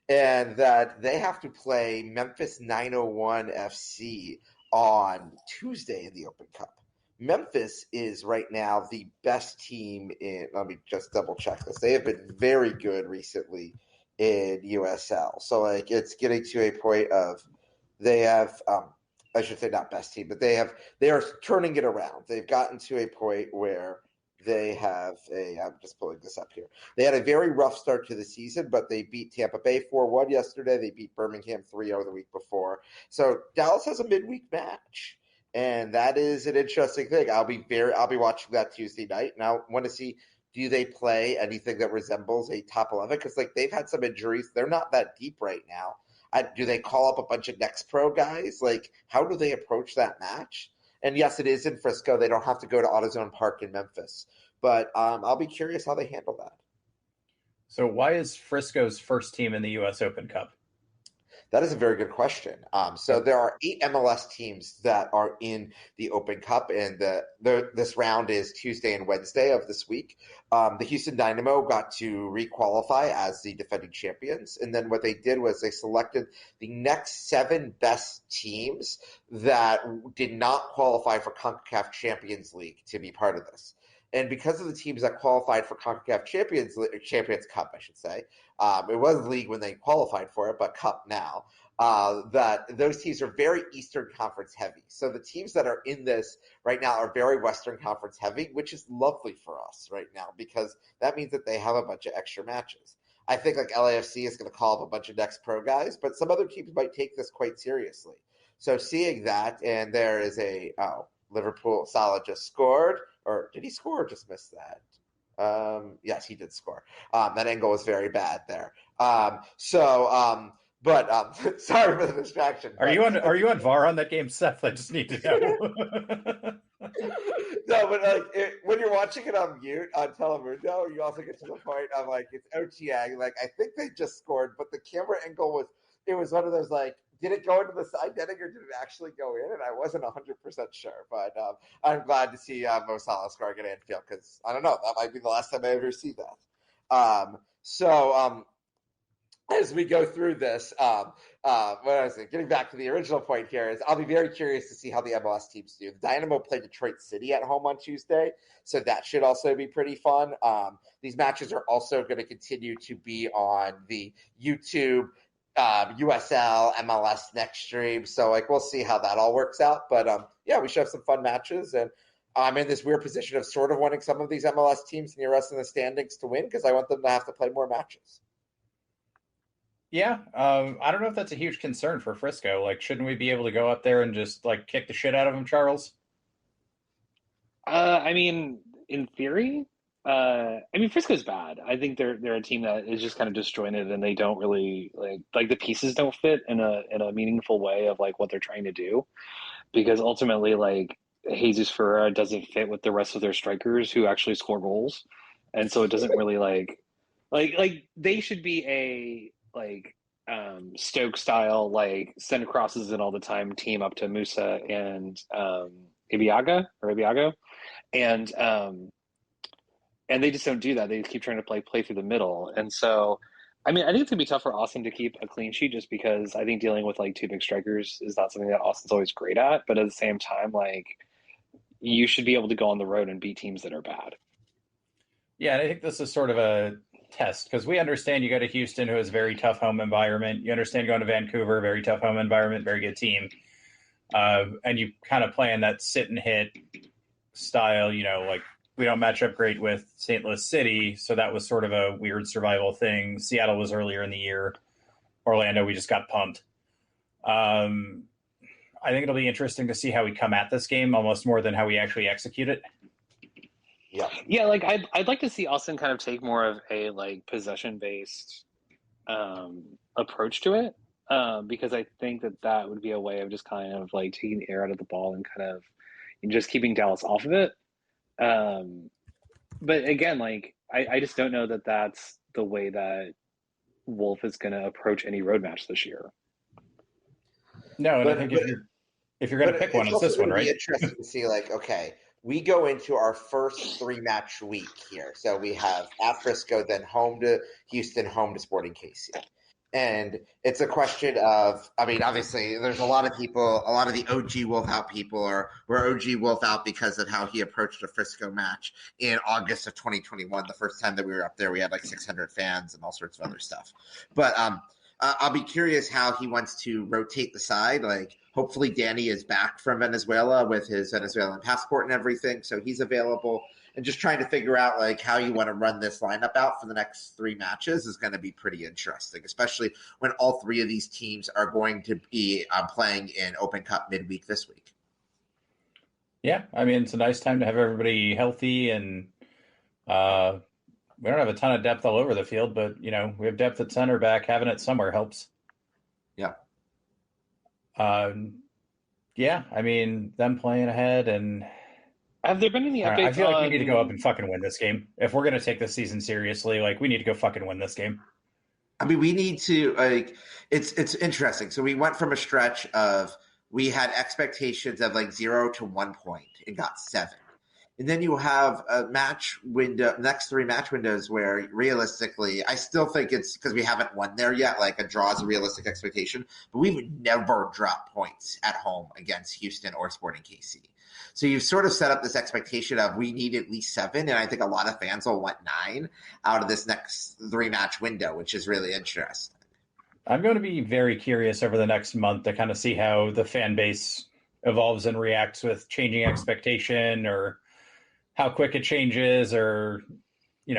Speaker 2: And that they have to play Memphis 901 FC on Tuesday in the Open Cup. Memphis is right now the best team in, let me just double check this. They have been very good recently in USL. So like it's getting to a point of they have, I should say not best team, but they are turning it around. They've gotten to a point where they have I'm just pulling this up here. They had a very rough start to the season, but they beat Tampa Bay 4-1 yesterday. They beat Birmingham 3-0 the week before. So Dallas has a midweek match. And that is an interesting thing. I'll be watching that Tuesday night, and I want to see, do they play anything that resembles a top 11? Because like they've had some injuries, they're not that deep right now. Do they call up a bunch of next pro guys? Like, how do they approach that match? And yes, it is in Frisco. They don't have to go to AutoZone Park in Memphis, but I'll be curious how they handle that.
Speaker 5: So why is Frisco's first team in the U.S. Open Cup?
Speaker 2: That is a very good question. So there are 8 MLS teams that are in the Open Cup, and this round is Tuesday and Wednesday of this week. The Houston Dynamo got to requalify as the defending champions, and then what they did was they selected the next 7 best teams that did not qualify for CONCACAF Champions League to be part of this. And because of the teams that qualified for CONCACAF Champions Cup, I should say, it was league when they qualified for it, but cup now, that those teams are very Eastern Conference heavy. So the teams that are in this right now are very Western Conference heavy, which is lovely for us right now because that means that they have a bunch of extra matches. I think like LAFC is going to call up a bunch of next pro guys, but some other teams might take this quite seriously. So seeing that, and there is Liverpool, Salah just scored. Or did he score or just miss that? Yes, he did score. That angle was very bad there. Sorry for the distraction.
Speaker 5: Are you on VAR on that game, Seth? I just need to know.
Speaker 2: No, but when you're watching it on mute on Telemundo, you also get to the point of like it's OTA. Like I think they just scored, but the camera angle was one of those like, did it go into the side netting or did it actually go in? And I wasn't 100% sure, but I'm glad to see Mo Salah scoring at Anfield because I don't know, that might be the last time I ever see that. As we go through this, what I was saying, getting back to the original point here is I'll be very curious to see how the MLS teams do. The Dynamo play Detroit City at home on Tuesday, so that should also be pretty fun. These matches are also going to continue to be on the YouTube USL MLS next stream, so like we'll see how that all works out, but yeah, we should have some fun matches, and I'm in this weird position of sort of wanting some of these MLS teams near us in the standings to win because I want them to have to play more matches.
Speaker 5: Yeah, I don't know if that's a huge concern for Frisco. Like, shouldn't we be able to go up there and just like kick the shit out of them, Charles?
Speaker 6: I mean, in theory, I mean, Frisco's bad. I think they're a team that is just kind of disjointed, and they don't really like the pieces don't fit in a meaningful way of like what they're trying to do. Because ultimately, like Jesus Ferreira doesn't fit with the rest of their strikers who actually score goals, and so it doesn't really like they should be a Stoke style like send crosses in all the time team up to Musa and Ibiaga and and they just don't do that. They just keep trying to play through the middle. And so, I mean, I think it's gonna be tough for Austin to keep a clean sheet just because I think dealing with like two big strikers is not something that Austin's always great at. But at the same time, like you should be able to go on the road and beat teams that are bad.
Speaker 5: Yeah, and I think this is sort of a test because we understand you go to Houston, who has a very tough home environment. You understand going to Vancouver, very tough home environment, very good team. And you kind of play in that sit and hit style, like we don't match up great with St. Louis City, so that was sort of a weird survival thing. Seattle was earlier in the year. Orlando, we just got pumped. I think it'll be interesting to see how we come at this game, almost more than how we actually execute it.
Speaker 6: Yeah. Like I'd like to see Austin kind of take more of a like possession based approach to it, because I think that would be a way of just kind of like taking the air out of the ball and kind of just keeping Dallas off of it. But again, like I just don't know that that's the way that Wolf is going to approach any road match this year.
Speaker 5: No, and I think if you're going to pick one, it's this one, right?
Speaker 2: It's interesting to see, like, okay, we go into our first 3-match week here. So we have at Frisco, then home to Houston, home to Sporting KC. And it's a question of, I mean, obviously, there's a lot of people, a lot of the OG Wolf Out people were OG Wolf Out because of how he approached a Frisco match in August of 2021. The first time that we were up there, we had like 600 fans and all sorts of other stuff. But I'll be curious how he wants to rotate the side. Like, hopefully Danny is back from Venezuela with his Venezuelan passport and everything, so he's available. And just trying to figure out like how you want to run this lineup out for the next 3 matches is going to be pretty interesting, especially when all 3 of these teams are going to be playing in Open Cup midweek this week.
Speaker 5: Yeah, I mean, it's a nice time to have everybody healthy, and we don't have a ton of depth all over the field, but, we have depth at center back. Having it somewhere helps.
Speaker 2: Yeah.
Speaker 5: Yeah, I mean, them playing ahead and –
Speaker 6: have there been any updates?
Speaker 5: I feel like we need to go up and fucking win this game. If we're going to take this season seriously, like, we need to go fucking win this game.
Speaker 2: I mean, we need to, like, it's interesting. So we went from a stretch of, we had expectations of like 0 to 1 point and got 7. And then you have a match window, next 3 match windows where realistically, I still think it's because we haven't won there yet. Like, a draw is a realistic expectation, but we would never drop points at home against Houston or Sporting KC. So you've sort of set up this expectation of we need at least 7, and I think a lot of fans will want 9 out of this next 3-match window, which is really interesting.
Speaker 5: I'm going to be very curious over the next month to kind of see how the fan base evolves and reacts with changing expectation, or how quick it changes, or,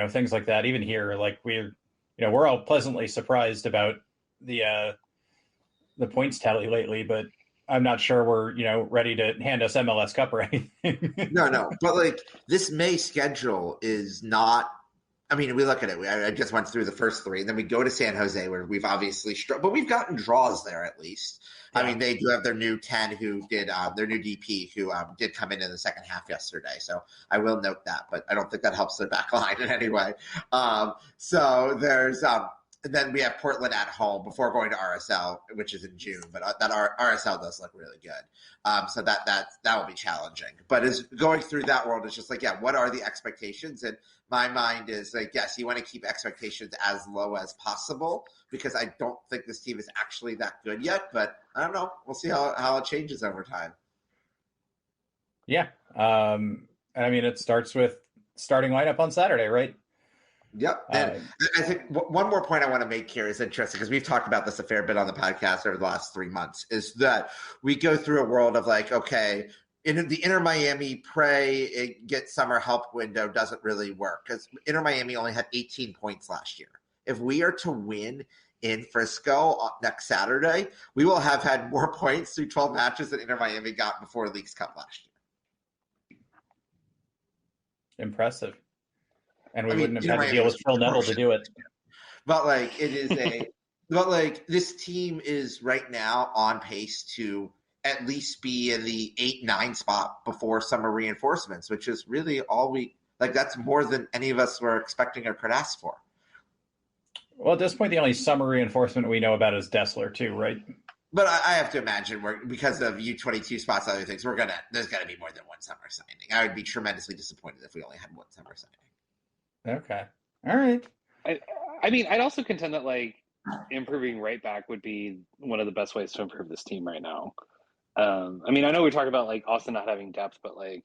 Speaker 5: things like that. Even here, like we're all pleasantly surprised about the points tally lately, but I'm not sure we're, ready to hand us MLS Cup or anything.
Speaker 2: No. But like, this May schedule is not, I mean, we look at it. I just went through the first 3, and then we go to San Jose, where we've obviously but we've gotten draws there at least. Yeah. I mean, they do have their new 10 who did their new DP who did come in the second half yesterday. So I will note that, but I don't think that helps their back line in any way. So there's and then we have Portland at home before going to RSL, which is in June. But that RSL does look really good. So that will be challenging. But as going through that world, it's just like, yeah, what are the expectations? And my mind is like, yes, you want to keep expectations as low as possible, because I don't think this team is actually that good yet. But I don't know. We'll see how it changes over time.
Speaker 5: Yeah. And I mean, it starts with starting lineup on Saturday, right?
Speaker 2: Yep. And I think one more point I want to make here is interesting, because we've talked about this a fair bit on the podcast over the last 3 months, is that we go through a world of like, okay, in the Inter Miami get summer help window doesn't really work, because Inter Miami only had 18 points last year. If we are to win in Frisco next Saturday, we will have had more points through 12 matches than Inter Miami got before Leagues Cup last year.
Speaker 5: Impressive. And we
Speaker 2: I mean,
Speaker 5: wouldn't have
Speaker 2: either
Speaker 5: had to
Speaker 2: way,
Speaker 5: deal
Speaker 2: it was
Speaker 5: with Phil Neville to do it.
Speaker 2: But like it is but like this team is right now on pace to at least be in the 8-9 spot before summer reinforcements, which is really all we like. That's more than any of us were expecting or could ask for.
Speaker 5: Well, at this point, the only summer reinforcement we know about is Dessler too, right?
Speaker 2: But I have to imagine because of U22 spots and other things, there's got to be more than one summer signing. I would be tremendously disappointed if we only had one summer signing.
Speaker 5: Okay. All right.
Speaker 6: I mean, I'd also contend that like improving right back would be one of the best ways to improve this team right now. I mean, I know we talked about like Austin not having depth, but like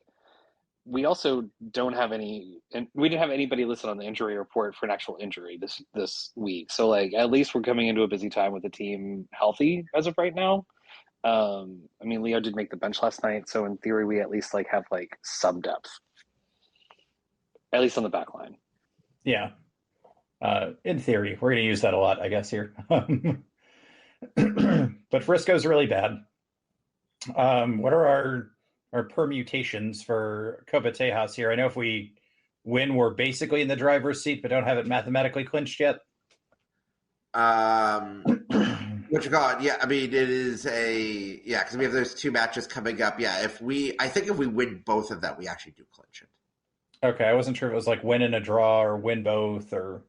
Speaker 6: we also don't have any, and we didn't have anybody listed on the injury report for an actual injury this week. So like at least we're coming into a busy time with the team healthy as of right now. I mean, Leo did make the bench last night, so in theory we at least like have like some depth, at least on the back line.
Speaker 5: Yeah. In theory, we're going to use that a lot, I guess, here. But Frisco's really bad. What are our permutations for Copa Tejas here? I know if we win, we're basically in the driver's seat, but don't have it mathematically clinched yet.
Speaker 2: What you call it? Yeah, I mean, it is because we have those two matches coming up. Yeah, I think if we win both of them, we actually do clinch it.
Speaker 5: Okay, I wasn't sure if it was like win and a draw or win both or.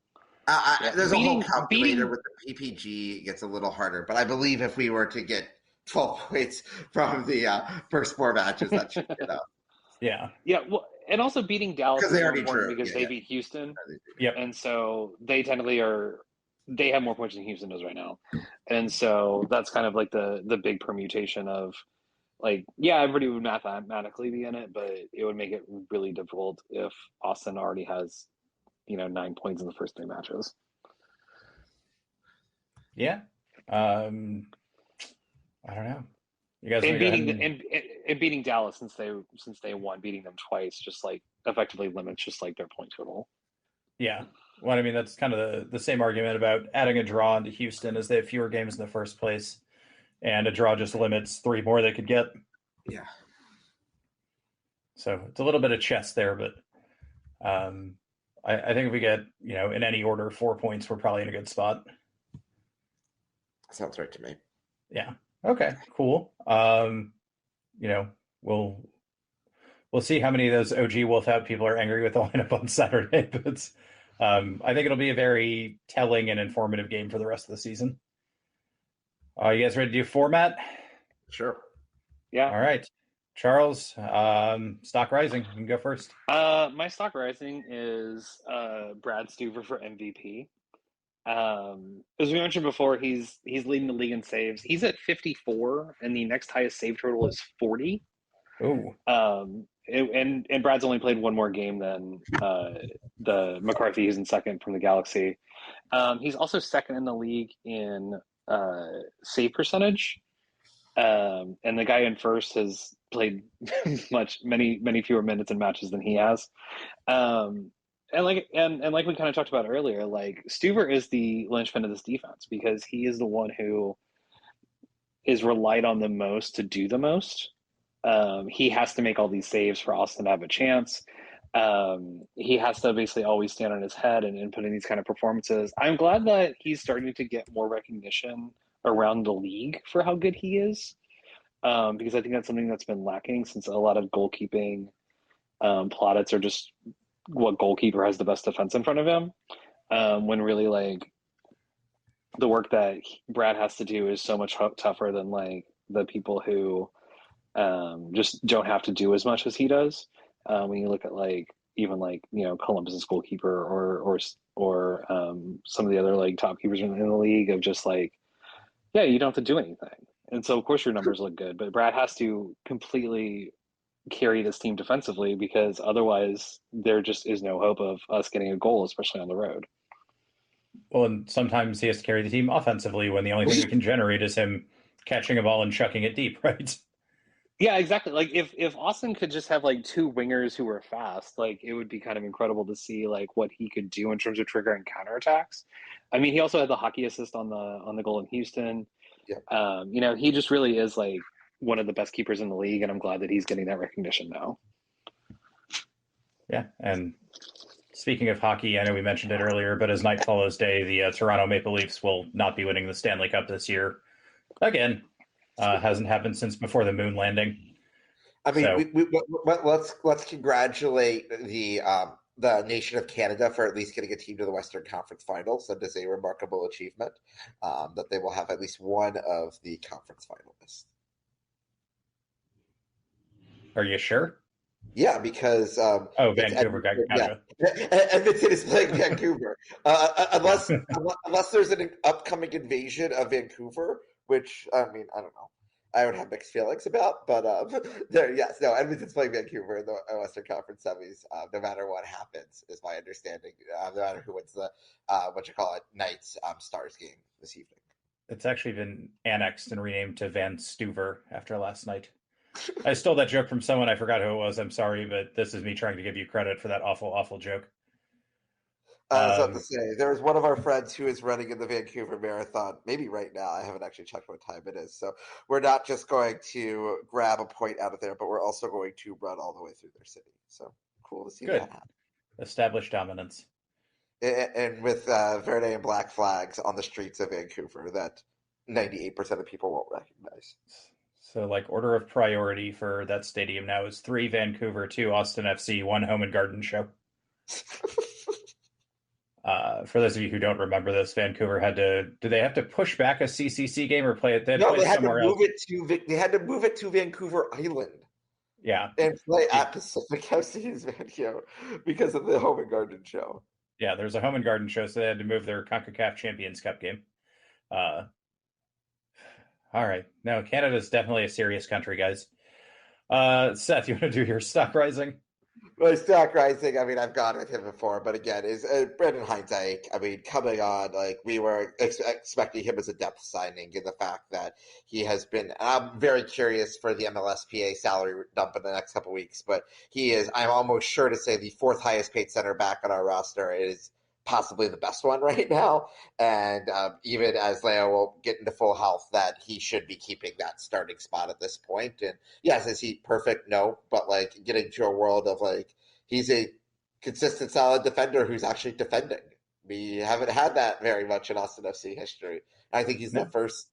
Speaker 2: There's a whole calculator with the PPG. It gets a little harder, but I believe if we were to get 12 points from the first four matches, that should get up.
Speaker 5: Yeah.
Speaker 6: Yeah. Well, and also beating Dallas
Speaker 2: because they already drew
Speaker 6: because they beat Houston.
Speaker 5: Yep.
Speaker 6: And so they technically they have more points than Houston does right now. And so that's kind of like the big permutation of like, yeah, everybody would mathematically be in it, but it would make it really difficult if Austin already has, 9 points in the first 3 matches.
Speaker 5: Yeah. I don't know. You guys
Speaker 6: and beating Dallas since they won, beating them twice just like effectively limits just like their point total.
Speaker 5: Yeah. Well, I mean, that's kind of the same argument about adding a draw into Houston as they have fewer games in the first place. And a draw just limits 3 more they could get.
Speaker 2: Yeah.
Speaker 5: So it's a little bit of chess there, but I think if we get, in any order, 4 points, we're probably in a good spot.
Speaker 2: Sounds right to me.
Speaker 5: Yeah. Okay, cool. We'll see how many of those OG Wolf Out people are angry with the lineup on Saturday, but I think it'll be a very telling and informative game for the rest of the season. You guys ready to do format?
Speaker 2: Sure.
Speaker 6: Yeah.
Speaker 5: All right. Charles, stock rising. You can go first.
Speaker 6: My stock rising is Brad Stuver for MVP. As we mentioned before, he's leading the league in saves. He's at 54, and the next highest save total is 40.
Speaker 5: Ooh.
Speaker 6: And Brad's only played one more game than the McCarthy, who's in second from the Galaxy. He's also second in the league in save percentage. And the guy in first has played many fewer minutes and matches than he has. And like we kind of talked about earlier, like Stuver is the linchpin of this defense because he is the one who is relied on the most to do the most. He has to make all these saves for Austin to have a chance. He has to basically always stand on his head and put in these kind of performances. I'm glad that he's starting to get more recognition around the league for how good he is, because I think that's something that's been lacking since a lot of goalkeeping plaudits are just what goalkeeper has the best defense in front of him, when really like the work that Brad has to do is so much tougher than like the people who just don't have to do as much as he does. When you look at like even like Columbus's goalkeeper or some of the other like top keepers in the league of just like, yeah, you don't have to do anything, and so of course your numbers look good, but Brad has to completely carry this team defensively because otherwise there just is no hope of us getting a goal, especially on the road.
Speaker 5: Well, and sometimes he has to carry the team offensively when the only thing he can generate is him catching a ball and chucking it deep, right?
Speaker 6: Yeah, exactly. Like if Austin could just have like 2 wingers who were fast, like it would be kind of incredible to see like what he could do in terms of triggering counterattacks. I mean, he also had the hockey assist on the goal in Houston.
Speaker 2: Yeah.
Speaker 6: He just really is like one of the best keepers in the league, and I'm glad that he's getting that recognition now.
Speaker 5: Yeah, and Speaking of hockey, I know we mentioned it earlier, but as night follows day, the Toronto Maple Leafs will not be winning the Stanley Cup this year. Again, hasn't happened since before the moon landing.
Speaker 2: I mean,
Speaker 5: So-
Speaker 2: let's congratulate the nation of Canada for at least getting a team to the Western Conference Finals. That is a remarkable achievement. That they will have at least one of the conference finalists.
Speaker 5: Are you sure?
Speaker 2: Yeah, because
Speaker 5: Vancouver, gotcha.
Speaker 2: Edmonton is playing Vancouver. Unless there's an upcoming invasion of Vancouver, which I mean, I don't know. I would have mixed feelings about, but Edmonton's playing Vancouver in the Western Conference semis. No matter what happens, is my understanding. No matter who wins the Knights Stars game this evening.
Speaker 5: It's actually been annexed and renamed to Van Stuver after last night. I stole that joke from someone. I forgot who it was. I'm sorry, but this is me trying to give you credit for that awful, awful joke.
Speaker 2: I was about to say, there was one of our friends who is running in the Vancouver Marathon, maybe right now. I haven't actually checked what time it is. So we're not just going to grab a point out of there, but we're also going to run all the way through their city. So cool to see
Speaker 5: Good.
Speaker 2: that happen.
Speaker 5: Established dominance.
Speaker 2: And with Verde and black flags on the streets of Vancouver that 98% of people won't recognize.
Speaker 5: So, like, order of priority for that stadium now is 3 Vancouver, 2 Austin FC, 1 Home and Garden Show. For those of you who don't remember this, Vancouver did they have to push back a CCC game or play it? They had to
Speaker 2: move it to Vancouver Island.
Speaker 5: Yeah.
Speaker 2: And play at Pacific FC's Vancouver because of the Home and Garden Show.
Speaker 5: Yeah, there's a Home and Garden Show, so they had to move their CONCACAF Champions Cup game. All right. No, Canada's definitely a serious country, guys. Seth, you want to do your stock rising?
Speaker 2: My stock rising, I mean, I've gone with him before, but again, is Brendan Hindzyke. I mean, coming on, like, we were expecting him as a depth signing in the fact that he has been, I'm very curious for the MLSPA salary dump in the next couple of weeks, but he is, I'm almost sure to say, the 4th highest paid center back on our roster. It is possibly the best one right now. And even as Leo will get into full health, that he should be keeping that starting spot at this point. And yes, is he perfect? No. But like getting to a world of like, he's a consistent, solid defender who's actually defending. We haven't had that very much in Austin FC history. I think he's the first.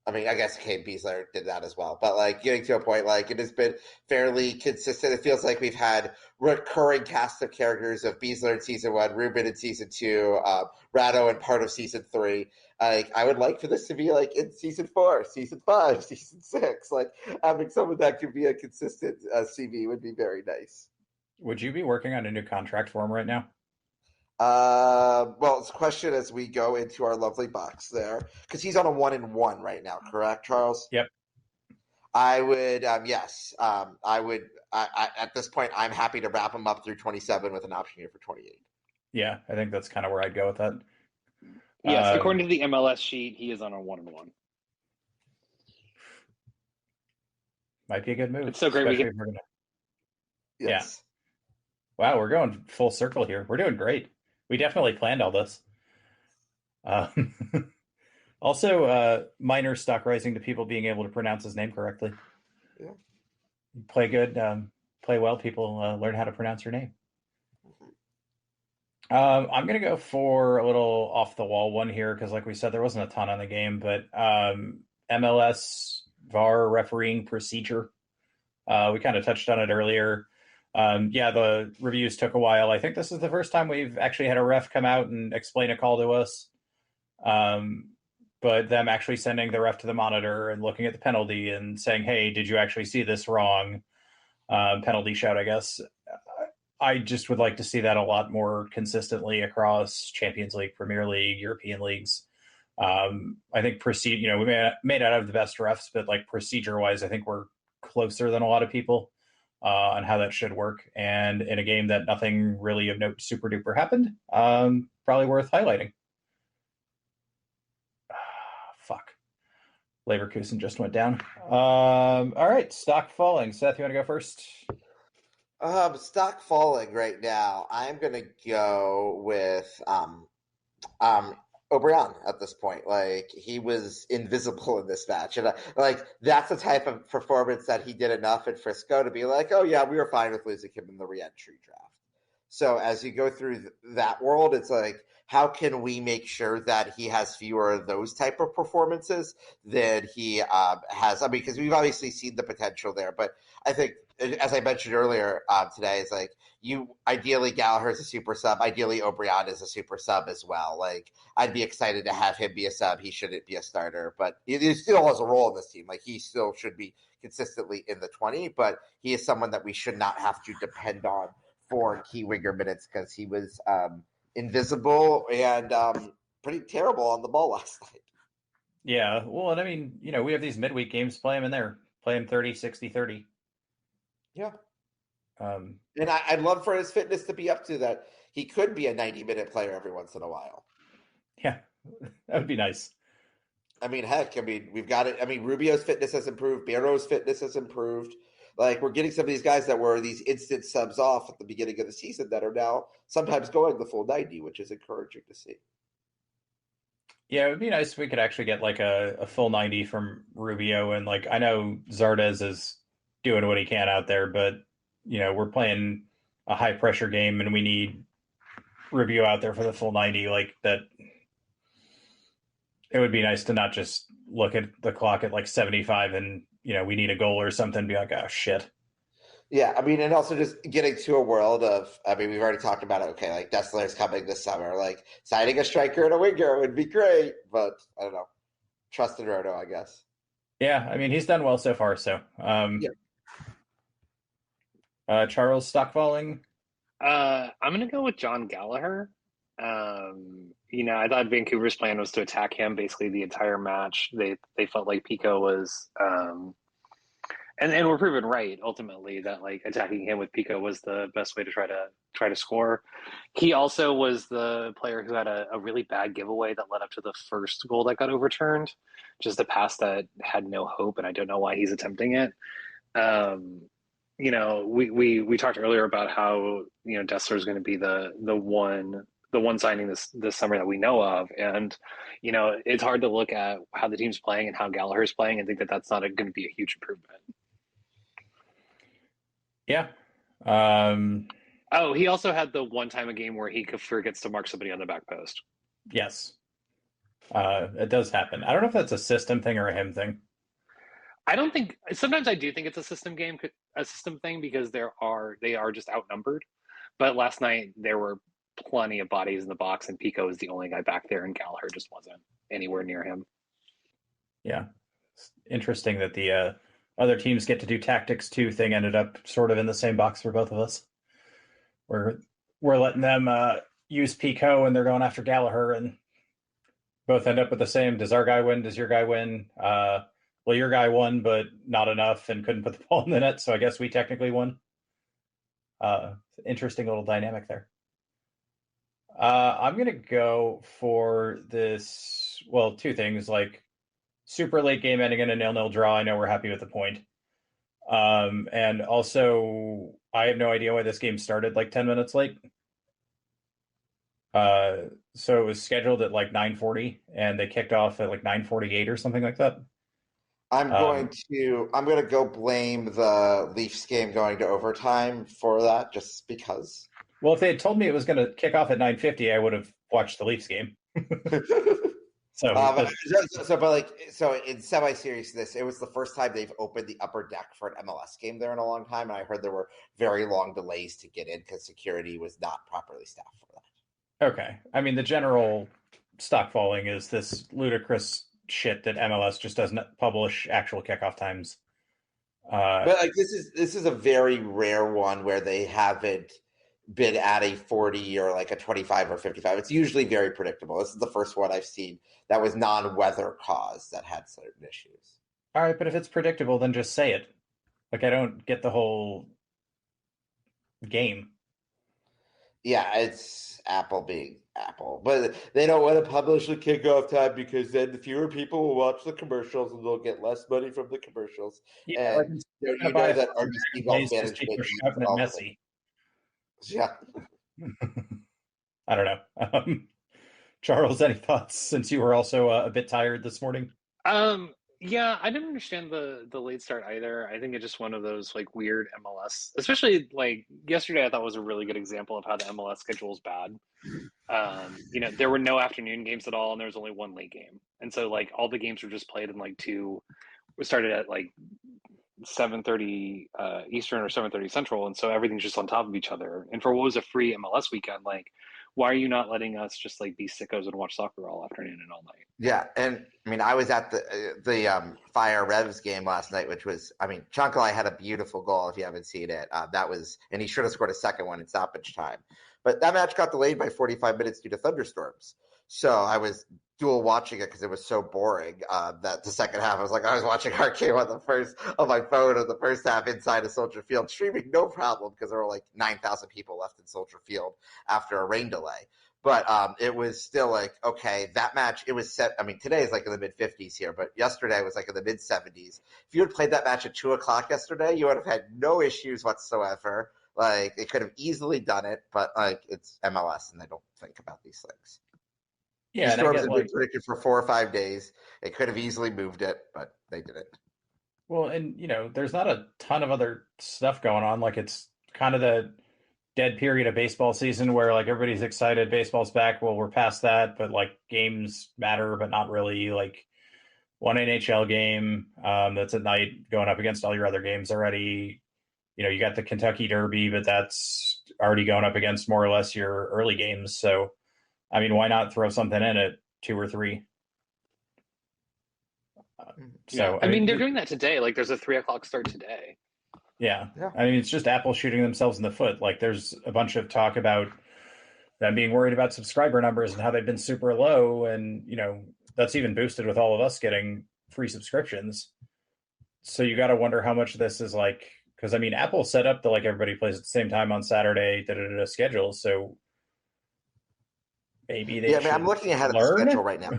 Speaker 2: I mean, I guess Kane Beasler did that as well. But, like, getting to a point, like, it has been fairly consistent. It feels like we've had recurring cast of characters of Beasler in Season 1, Ruben in Season 2, Rado in part of Season 3. I would like for this to be, like, in Season 4, Season 5, Season 6. Like, having someone that could be a consistent CV would be very nice.
Speaker 5: Would you be working on a new contract for him right now?
Speaker 2: Well, it's a question as we go into our lovely box there, because he's on a 1-1 right now, correct, Charles?
Speaker 5: Yep.
Speaker 2: I would, yes. I would. At this point, I'm happy to wrap him up through 27 with an option here for 28.
Speaker 5: Yeah, I think that's kind of where I'd go with that.
Speaker 6: Yes, according to the MLS sheet, he is on a 1-1.
Speaker 5: Might be a good move.
Speaker 6: It's so great.
Speaker 2: Yes.
Speaker 5: Yeah. Wow, we're going full circle here. We're doing great. We definitely planned all this. Also, minor stock rising to people being able to pronounce his name correctly.
Speaker 2: Yeah.
Speaker 5: Play good, play well. People learn how to pronounce your name. I'm going to go for a little off the wall one here because, like we said, there wasn't a ton on the game, but MLS VAR refereeing procedure. We kind of touched on it earlier. The reviews took a while. I think this is the first time we've actually had a ref come out and explain a call to us. But them actually sending the ref to the monitor and looking at the penalty and saying, hey, did you actually see this wrong? Penalty shout, I guess. I just would like to see that a lot more consistently across Champions League, Premier League, European leagues. I think we may not have the best refs, but like procedure-wise, I think we're closer than a lot of people. On how that should work. And in a game that nothing really of note super duper happened, probably worth highlighting. Fuck. Leverkusen just went down. All right, stock falling. Seth, you want to go first?
Speaker 2: Stock falling right now. I'm going to go with O'Brien at this point. Like, he was invisible in this match. And that's the type of performance that he did enough at Frisco to be like, oh yeah, we were fine with losing him in the re-entry draft. So as you go through that world, it's like, how can we make sure that he has fewer of those type of performances than he has? I mean, because we've obviously seen the potential there, but I think, as I mentioned earlier today, it's like ideally Gallagher is a super sub. Ideally, O'Brien is a super sub as well. Like, I'd be excited to have him be a sub. He shouldn't be a starter, but he still has a role in this team. Like, he still should be consistently in the 20, but he is someone that we should not have to depend on for key winger minutes because he was invisible and pretty terrible on the ball last night.
Speaker 5: Yeah, well, and I mean, we have these midweek games, play him in there. Play him 30, 60, 30.
Speaker 2: Yeah.
Speaker 5: And
Speaker 2: I'd love for his fitness to be up to that. He could be a 90-minute player every once in a while.
Speaker 5: Yeah, that would be nice.
Speaker 2: I mean, heck, we've got it. I mean, Rubio's fitness has improved. Barrow's fitness has improved. Like, we're getting some of these guys that were these instant subs off at the beginning of the season that are now sometimes going the full 90, which is encouraging to see.
Speaker 5: Yeah, it would be nice if we could actually get like a full 90 from Rubio. And like, I know Zardes is doing what he can out there, but we're playing a high pressure game and we need Rubio out there for the full 90. Like that, it would be nice to not just look at the clock at like 75 and we need a goal or something, be like, oh shit.
Speaker 2: Yeah, I mean, and also just getting to a world of, I mean, we've already talked about it. Okay, like Dessler's coming this summer. Like, signing a striker and a winger would be great, but I don't know. Trust in Roto, I guess.
Speaker 5: Yeah, I mean, he's done well so far. So, Charles stockfalling.
Speaker 6: I'm gonna go with John Gallagher. I thought Vancouver's plan was to attack him basically the entire match. They felt like Pico was, and we're proven right ultimately that like attacking him with Pico was the best way to try to score. He also was the player who had a really bad giveaway that led up to the first goal that got overturned. Just a pass that had no hope, and I don't know why he's attempting it. We talked earlier about how Dessler is going to be the one signing this summer that we know of, and it's hard to look at how the team's playing and how Gallagher's playing and think that that's not going to be a huge improvement.
Speaker 5: Yeah.
Speaker 6: He also had the one time a game where he forgets to mark somebody on the back post.
Speaker 5: Yes. It does happen. I don't know if that's a system thing or a him thing.
Speaker 6: Sometimes I do think it's a system thing because they are just outnumbered. But last night there were plenty of bodies in the box and Pico is the only guy back there and Gallagher just wasn't anywhere near him.
Speaker 5: Yeah. It's interesting that the other teams get to do tactics too thing ended up sort of in the same box for both of us. We're letting them use Pico and they're going after Gallagher and both end up with the same. Does our guy win? Does your guy win? Well, your guy won, but not enough and couldn't put the ball in the net. So I guess we technically won. Interesting little dynamic there. I'm going to go for this. Well, two things, like super late game ending in a 0-0 draw. I know we're happy with the point. And also, I have no idea why this game started like 10 minutes late. So it was scheduled at like 9:40 and they kicked off at like 9:48 or something like that.
Speaker 2: I'm going to go blame the Leafs game going to overtime for that, just because.
Speaker 5: Well, if they had told me it was going to kick off at 9:50, I would have watched the Leafs game. So in semi-seriousness, it was the first time they've opened the upper deck for an MLS game there in a long time, and I heard there were very long delays to get in because security was not properly staffed for that. Okay, I mean the general stock falling is this ludicrous shit that MLS just doesn't publish actual kickoff times.
Speaker 2: But like this is a very rare one where they haven't been at a 40 or like a 25 or 55. It's usually very predictable. This is the first one I've seen that was non-weather caused that had certain issues.
Speaker 5: All right, but if it's predictable, then just say it. Like, I don't get the whole game.
Speaker 2: Yeah, it's Apple being Apple. But they don't want to publish the kickoff time because then the fewer people will watch the commercials and they'll get less money from the commercials.
Speaker 5: Yeah,
Speaker 2: and you know that RBC Golf Management
Speaker 5: messy.
Speaker 2: Yeah.
Speaker 5: I don't know. Charles, any thoughts since you were also a bit tired this morning?
Speaker 6: Yeah, I didn't understand the late start either. I think it's just one of those like weird MLS, especially like yesterday. I thought was a really good example of how the MLS schedule is bad. There were no afternoon games at all, and there was only one late game, and so like all the games were just played in like two. We started at like 7:30 Eastern or 7:30 Central, and so everything's just on top of each other. And for what was a free MLS weekend, like, why are you not letting us just like be sickos and watch soccer all afternoon and all night?
Speaker 2: Yeah, and I mean, I was at the Fire Revs game last night, which was, I mean, Chunkalai had a beautiful goal. If you haven't seen it, and he should have scored a second one in stoppage time. But that match got delayed by 45 minutes due to thunderstorms. So I was dual watching it because it was so boring. That the second half, I was watching our game on my phone of the first half inside of Soldier Field, streaming no problem because there were like 9,000 people left in Soldier Field after a rain delay. But it was still like, okay, that match, it was set. I mean, today is like in the mid 50s here, but yesterday was like in the mid 70s. If you had played that match at 2:00 yesterday, you would have had no issues whatsoever. Like, they could have easily done it, but like, it's MLS and they don't think about these things.
Speaker 5: Yeah,
Speaker 2: the storms had been predicted for 4 or 5 days. They could have easily moved it, but they didn't.
Speaker 5: Well, and there's not a ton of other stuff going on. Like, it's kind of the dead period of baseball season where like everybody's excited, baseball's back. Well, we're past that, but like games matter, but not really. Like one NHL game that's at night going up against all your other games already. You got the Kentucky Derby, but that's already going up against more or less your early games. So, I mean, why not throw something in at 2 or 3?
Speaker 6: So I mean, they're doing that today. Like, there's a 3:00 start today.
Speaker 5: Yeah. I mean, it's just Apple shooting themselves in the foot. Like, there's a bunch of talk about them being worried about subscriber numbers and how they've been super low. And, that's even boosted with all of us getting free subscriptions. So you got to wonder how much this is like, because I mean, Apple set up the like everybody plays at the same time on Saturday schedule. So maybe they
Speaker 2: I'm looking ahead of the schedule right now.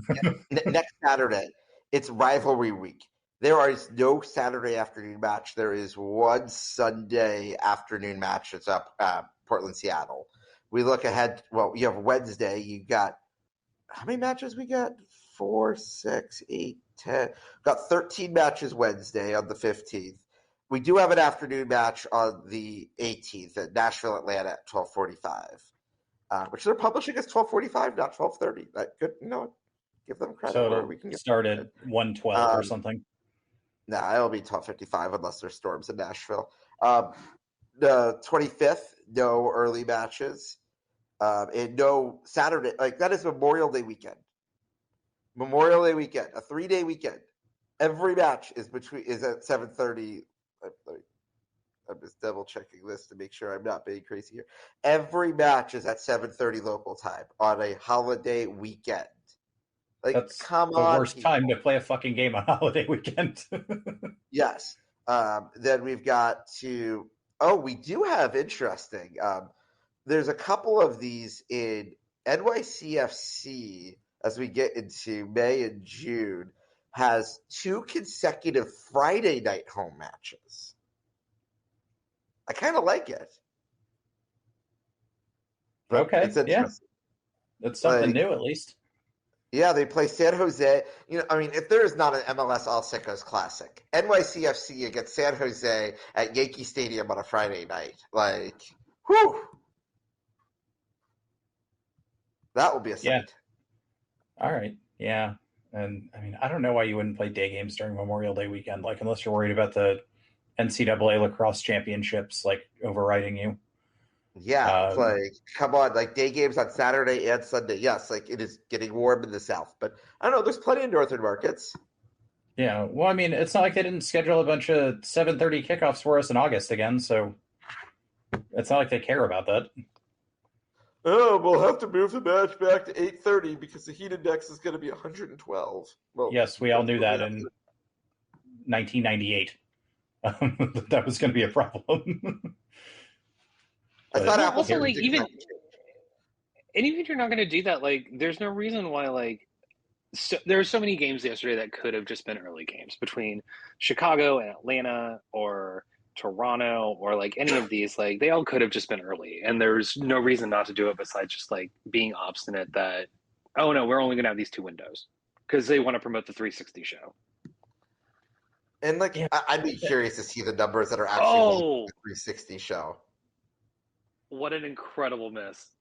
Speaker 2: Next Saturday, it's rivalry week. There is no Saturday afternoon match. There is one Sunday afternoon match. It's up Portland, Seattle. We look ahead. Well, you have Wednesday. You got how many matches we got? 4, 6, 8, 10. We've got 13 matches Wednesday on the 15th. We do have an afternoon match on the 18th at Nashville, Atlanta at 12:45, which they're publishing as 12:45, not 12:30. Good, give them credit.
Speaker 5: So
Speaker 2: we can
Speaker 5: start at 1:12 or something.
Speaker 2: No, it'll be 12:55 unless there's storms in Nashville. The 25th, no early matches, and no Saturday. Like, that is Memorial Day weekend. Memorial Day weekend, a 3-day weekend. Every match is at 7:30. I'm just double checking this to make sure I'm not being crazy here. Every match is at 7:30 local time on a holiday weekend. Like,
Speaker 5: that's
Speaker 2: come
Speaker 5: the
Speaker 2: on,
Speaker 5: worst time to play a fucking game on holiday weekend.
Speaker 2: Yes. Then we've got we do have interesting. There's a couple of these in NYCFC as we get into May and June, has 2 consecutive Friday night home matches. I kind of like it. But
Speaker 5: okay.
Speaker 2: It's interesting.
Speaker 5: Yeah. It's something new, at least.
Speaker 2: Yeah, they play San Jose. If there is not an MLS All Sickos Classic, NYCFC against San Jose at Yankee Stadium on a Friday night. Like, whew. That will be a sight.
Speaker 5: Yeah. All right. Yeah. And I mean, I don't know why you wouldn't play day games during Memorial Day weekend, like, unless you're worried about the NCAA lacrosse championships, like, overriding you.
Speaker 2: Yeah, like, come on, like, day games on Saturday and Sunday. Yes, like, it is getting warm in the South, but I don't know. There's plenty of northern markets.
Speaker 5: Yeah, well, I mean, it's not like they didn't schedule a bunch of 7:30 kickoffs for us in August again, so it's not like they care about that.
Speaker 2: Oh, we'll have to move the match back to 8:30 because the heat index is going to be 112. Well,
Speaker 5: yes, we all knew that in 1998. That was going to be a problem.
Speaker 2: I thought Apple
Speaker 6: also, like, even if you're not going to do that, like, there's no reason why, like, there were so many games yesterday that could have just been early games between Chicago and Atlanta or Toronto or like any of these. Like, they all could have just been early, and there's no reason not to do it besides just like being obstinate that, oh no, we're only going to have these 2 windows because they want to promote the 360 show.
Speaker 2: And like,
Speaker 5: Yeah.
Speaker 2: I'd be curious to see the numbers that are actually
Speaker 6: Oh,
Speaker 2: the 360 show.
Speaker 6: what an incredible miss.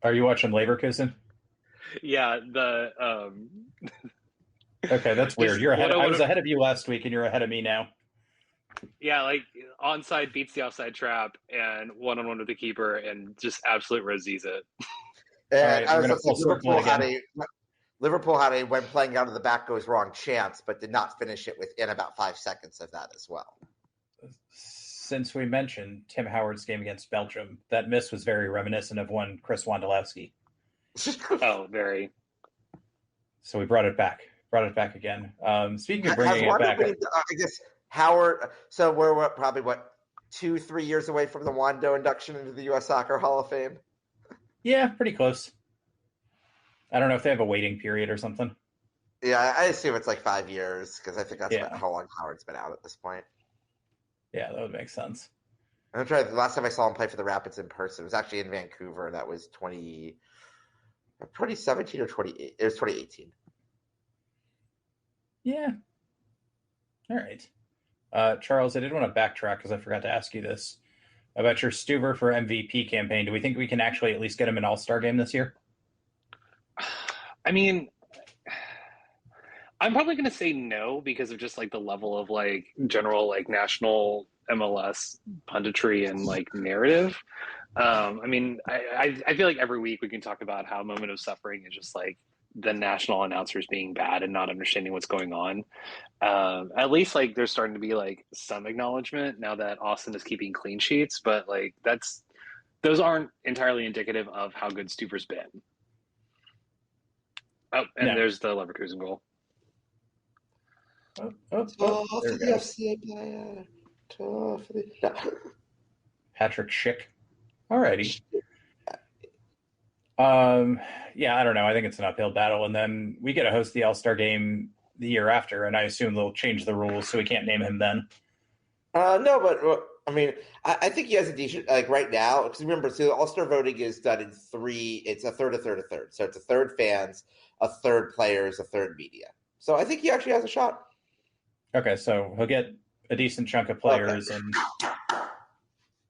Speaker 5: Are you watching Leverkusen?
Speaker 6: Yeah,
Speaker 5: Okay, that's weird.
Speaker 6: just
Speaker 5: You're ahead.
Speaker 6: what
Speaker 5: I
Speaker 6: a-
Speaker 5: was ahead of you last week, and you're ahead of me now.
Speaker 6: yeah, like onside beats the offside trap and one-on-one with the keeper and just absolute roses it.
Speaker 2: And
Speaker 5: right,
Speaker 2: I
Speaker 5: we're
Speaker 2: was
Speaker 5: gonna
Speaker 2: going to say
Speaker 5: full circle
Speaker 2: Liverpool had a when playing out of the back goes wrong chance, but did not finish it within about 5 seconds of that as well.
Speaker 5: Since we mentioned Tim Howard's game against Belgium, that miss was very reminiscent of one Chris Wondolowski.
Speaker 6: Oh, very.
Speaker 5: So we brought it back again. Speaking of bringing it
Speaker 2: Wanda
Speaker 5: back,
Speaker 2: been, I guess Howard. So we're probably 2-3 years away from the Wando induction into the U.S. Soccer Hall of Fame.
Speaker 5: yeah, pretty close. I don't know if they have a waiting period or something.
Speaker 2: Yeah, I assume it's like 5 years because I think that's
Speaker 5: Yeah.
Speaker 2: how long Howard's been out at this point.
Speaker 5: Yeah, that would make sense.
Speaker 2: I'm trying. The last time I saw him play for the Rapids in person, it was actually in Vancouver. That was 2017 or 20. It was 2018.
Speaker 5: Yeah. All right. Charles, I did want to backtrack because I forgot to ask you this about your Stuver for MVP campaign. Do we think we can actually at least get him an All-Star game this year?
Speaker 6: I mean, I'm probably going to say no because of just like the level of like general like national MLS punditry and like narrative. I mean, I feel like every week we can talk about how Moment of Suffering is just like the national announcers being bad and not understanding what's going on. At least like there's starting to be like some acknowledgement now that Austin is keeping clean sheets, but like those aren't entirely indicative of how good Stuver's been. Oh, and
Speaker 5: No.
Speaker 6: there's the Leverkusen goal.
Speaker 5: There we go. Patrick Schick. Alrighty. Yeah, I don't know. I think it's an uphill battle, and then we get to host the All-Star game the year after, and I assume they'll change the rules so we can't name him then.
Speaker 2: No, but I mean, I think he has a decent like right now. Because remember, so the All-Star voting is done in 3. It's a third, a third, a third. So it's a third fans, a third players, a third media. So I think he actually has a shot.
Speaker 5: Okay, so he'll get a decent chunk of players
Speaker 2: Okay.
Speaker 5: and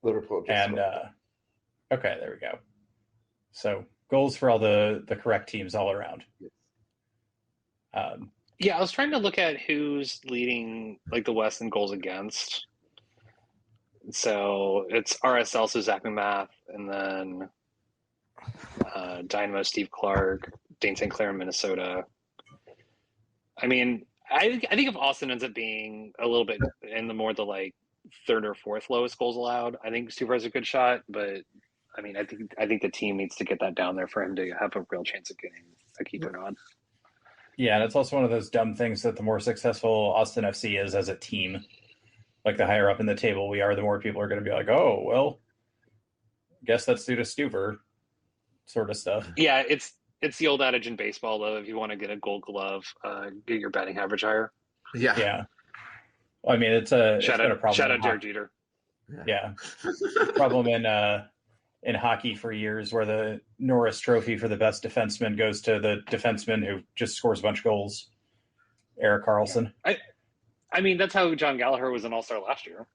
Speaker 2: Liverpool.
Speaker 5: Okay, there we go. So goals for all the correct teams all around.
Speaker 6: Yeah, I was trying to look at who's leading like the West in goals against. So it's RSL, so Zach McMath, and then Dynamo, Steve Clark, Dane St. Clair in Minnesota. I mean, I think if Austin ends up being a little bit in the more the like third or fourth lowest goals allowed, I think Stuver has a good shot. But I mean, I think the team needs to get that down there for him to have a real chance of getting a keeper nod.
Speaker 5: Yeah, and it's also one of those dumb things that the more successful Austin FC is as a team, like the higher up in the table we are, the more people are going to be like, oh, well, guess that's due to Stuver, sort of stuff.
Speaker 6: Yeah, it's the old adage in baseball, though. If you want to get a Gold Glove, get your batting average higher.
Speaker 2: Yeah.
Speaker 5: Well, I mean, it's been a problem.
Speaker 6: Shout out Derek Jeter.
Speaker 5: Yeah, problem in hockey for years, where the Norris Trophy for the best defenseman goes to the defenseman who just scores a bunch of goals, Erik Karlsson.
Speaker 6: I mean, that's how John Gallagher was an All-Star last year.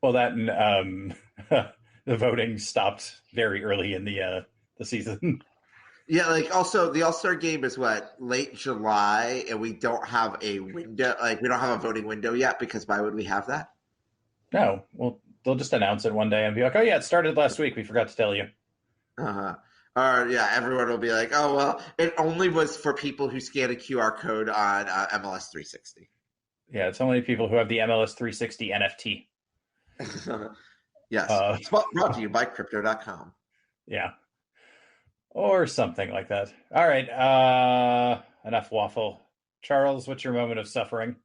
Speaker 5: Well, that and the voting stopped very early in the season.
Speaker 2: Yeah, like also the All-Star game is late July, and we don't have a window. Like we don't have a voting window yet because why would we have that?
Speaker 5: No, well, they'll just announce it one day and be like, "Oh yeah, it started last week. We forgot to tell you."
Speaker 2: Or yeah, everyone will be like, "Oh well, it only was for people who scan a QR code on MLS 360."
Speaker 5: Yeah, it's only people who have the MLS 360 NFT.
Speaker 2: Yes, brought to you by Crypto.com.
Speaker 5: Yeah, or something like that. All right, enough waffle. Charles, what's your moment of suffering?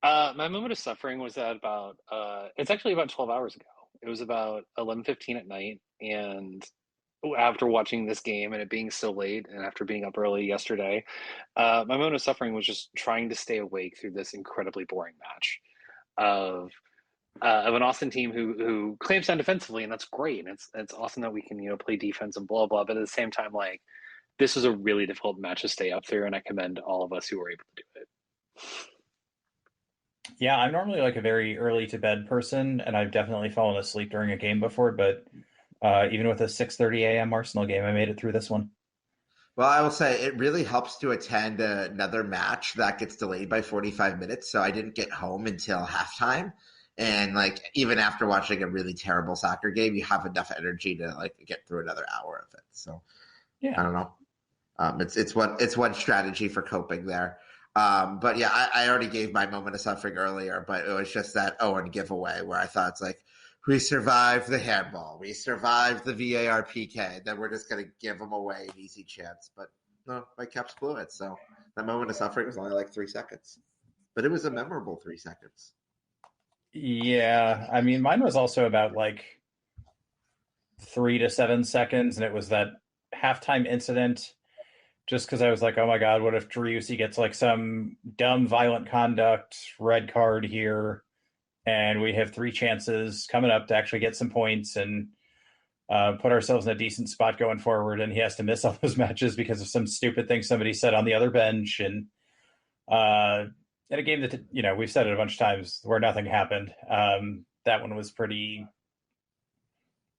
Speaker 6: My moment of suffering was at about it's actually about 12 hours ago. It was about 11:15 at night, and after watching this game and it being so late and after being up early yesterday, my moment of suffering was just trying to stay awake through this incredibly boring match of an Austin team who clamps down defensively, and that's great. And it's awesome that we can play defense and blah blah. But at the same time, like this was a really difficult match to stay up through, and I commend all of us who were able to do it.
Speaker 5: Yeah, I'm normally like a very early to bed person, and I've definitely fallen asleep during a game before, but even with a 6:30 a.m. Arsenal game, I made it through this one.
Speaker 2: Well, I will say it really helps to attend another match that gets delayed by 45 minutes. So I didn't get home until halftime. And like even after watching a really terrible soccer game, you have enough energy to like get through another hour of it. So
Speaker 5: Yeah.
Speaker 2: I don't know. It's one strategy for coping there. But yeah, I already gave my moment of suffering earlier, but it was just that Owen giveaway where I thought it's like, we survived the handball. We survived the VAR PK. Then we're just going to give them away an easy chance. But no, my Caps blew it. So that moment of suffering was only like 3 seconds. But it was a memorable 3 seconds.
Speaker 5: Yeah, I mean, mine was also about like 3 to 7 seconds, and it was that halftime incident. Just because I was like, oh my God, what if Driussi gets like some dumb violent conduct red card here, and we have 3 chances coming up to actually get some points and put ourselves in a decent spot going forward, and he has to miss all those matches because of some stupid thing somebody said on the other bench. And in a game that, you know, we've said it a bunch of times where nothing happened. That one was pretty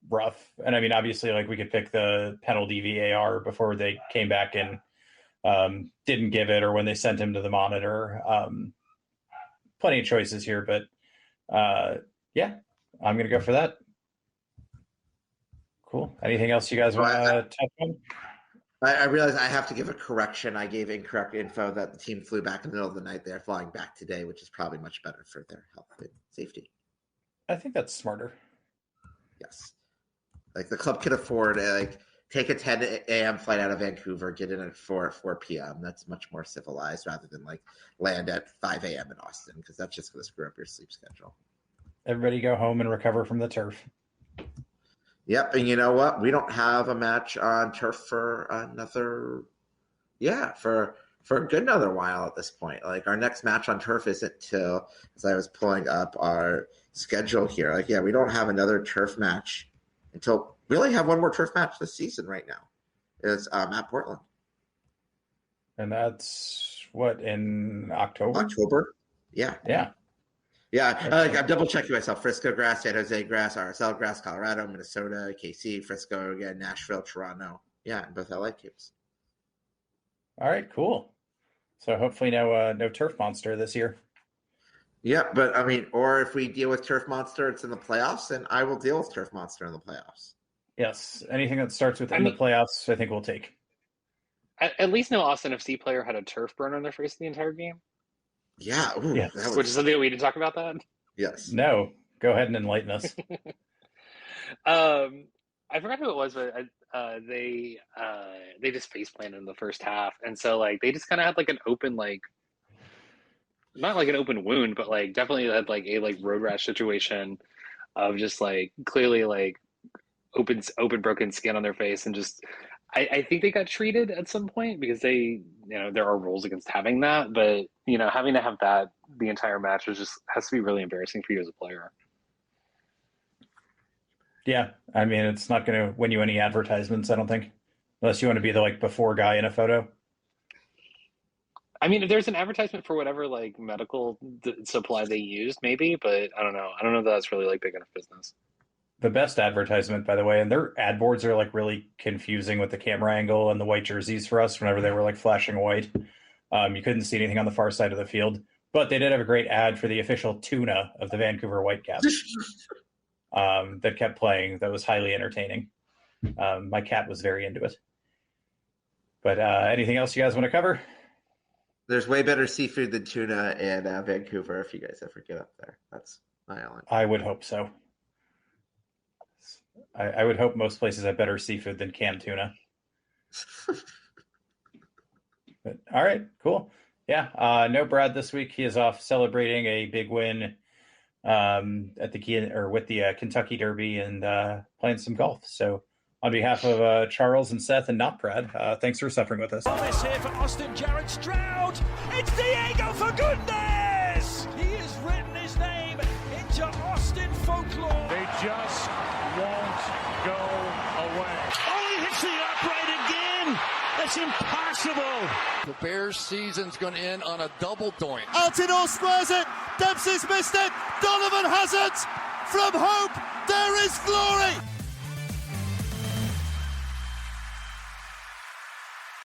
Speaker 5: rough. And I mean, obviously, like we could pick the penalty VAR before they came back and didn't give it, or when they sent him to the monitor. Plenty of choices here, but yeah, I'm going to go for that. Cool. Anything else you guys want to touch on?
Speaker 2: I realize I have to give a correction. I gave incorrect info that the team flew back in the middle of the night. They're flying back today, which is probably much better for their health and safety.
Speaker 5: I think that's smarter.
Speaker 2: Yes. Like the club could afford like take a 10 a.m. flight out of Vancouver, get in at 4 p.m. That's much more civilized rather than like land at 5 a.m. in Austin, because that's just going to screw up your sleep schedule.
Speaker 5: Everybody go home and recover from the turf.
Speaker 2: Yep, and you know what? We don't have a match on turf for for a good another while at this point. Like our next match on turf isn't till, as I was pulling up our schedule here. Like, yeah, we don't have another turf match until we only have one more turf match this season right now. It's at Portland.
Speaker 5: And that's what, in October?
Speaker 2: October, yeah.
Speaker 5: Yeah.
Speaker 2: Yeah, I'm double checking myself. Frisco grass, San Jose grass, RSL grass, Colorado, Minnesota, KC, Frisco again, Nashville, Toronto. Yeah, and both LA teams.
Speaker 5: All right, cool. So hopefully no turf monster this year.
Speaker 2: Yeah, but I mean, or if we deal with turf monster, it's in the playoffs, and I will deal with turf monster in the playoffs.
Speaker 5: Yes, anything that starts with the playoffs, I think we'll take.
Speaker 6: At least no Austin FC player had a turf burn on their face the entire game.
Speaker 2: Yeah,
Speaker 5: yes.
Speaker 6: Which is something we didn't talk about that.
Speaker 2: Yes.
Speaker 5: No, go ahead and enlighten us.
Speaker 6: I forgot who it was, but they just face planted in the first half, and so like they just kind of had like an open, like not like an open wound, but like definitely had like a like road rash situation of just like clearly like open broken skin on their face, and just I think they got treated at some point because they, you know, there are rules against having that, but you know, having to have that the entire match has to be really embarrassing for you as a player. Yeah,
Speaker 5: I mean, it's not going to win you any advertisements, I don't think, unless you want to be the like before guy in a photo.
Speaker 6: I mean, if there's an advertisement for whatever like medical supply they used, maybe, but I don't know. I don't know if that's really like big enough business.
Speaker 5: The best advertisement, by the way, and their ad boards are like really confusing with the camera angle and the white jerseys for us whenever they were like flashing white. You couldn't see anything on the far side of the field, but they did have a great ad for the official tuna of the Vancouver Whitecaps that kept playing. That was highly entertaining. My cat was very into it. But anything else you guys want to cover?
Speaker 2: There's way better seafood than tuna in Vancouver if you guys ever get up there. That's my island.
Speaker 5: I would hope so. I would hope most places have better seafood than canned tuna. But, all right, cool. Yeah, no Brad this week. He is off celebrating a big win at with the Kentucky Derby and playing some golf. So on behalf of Charles and Seth and not Brad, thanks for suffering with us.
Speaker 3: Promise here for Austin Jarrett Stroud. It's Diego, for goodness! He has written his name into Austin folklore.
Speaker 4: They just won't go away.
Speaker 3: Oh, he hits the upright again. That's impossible.
Speaker 7: The Bears' season's going to end on a double doink.
Speaker 8: Altidore squares it. Dempsey's missed it. Donovan has it. From hope, there is glory.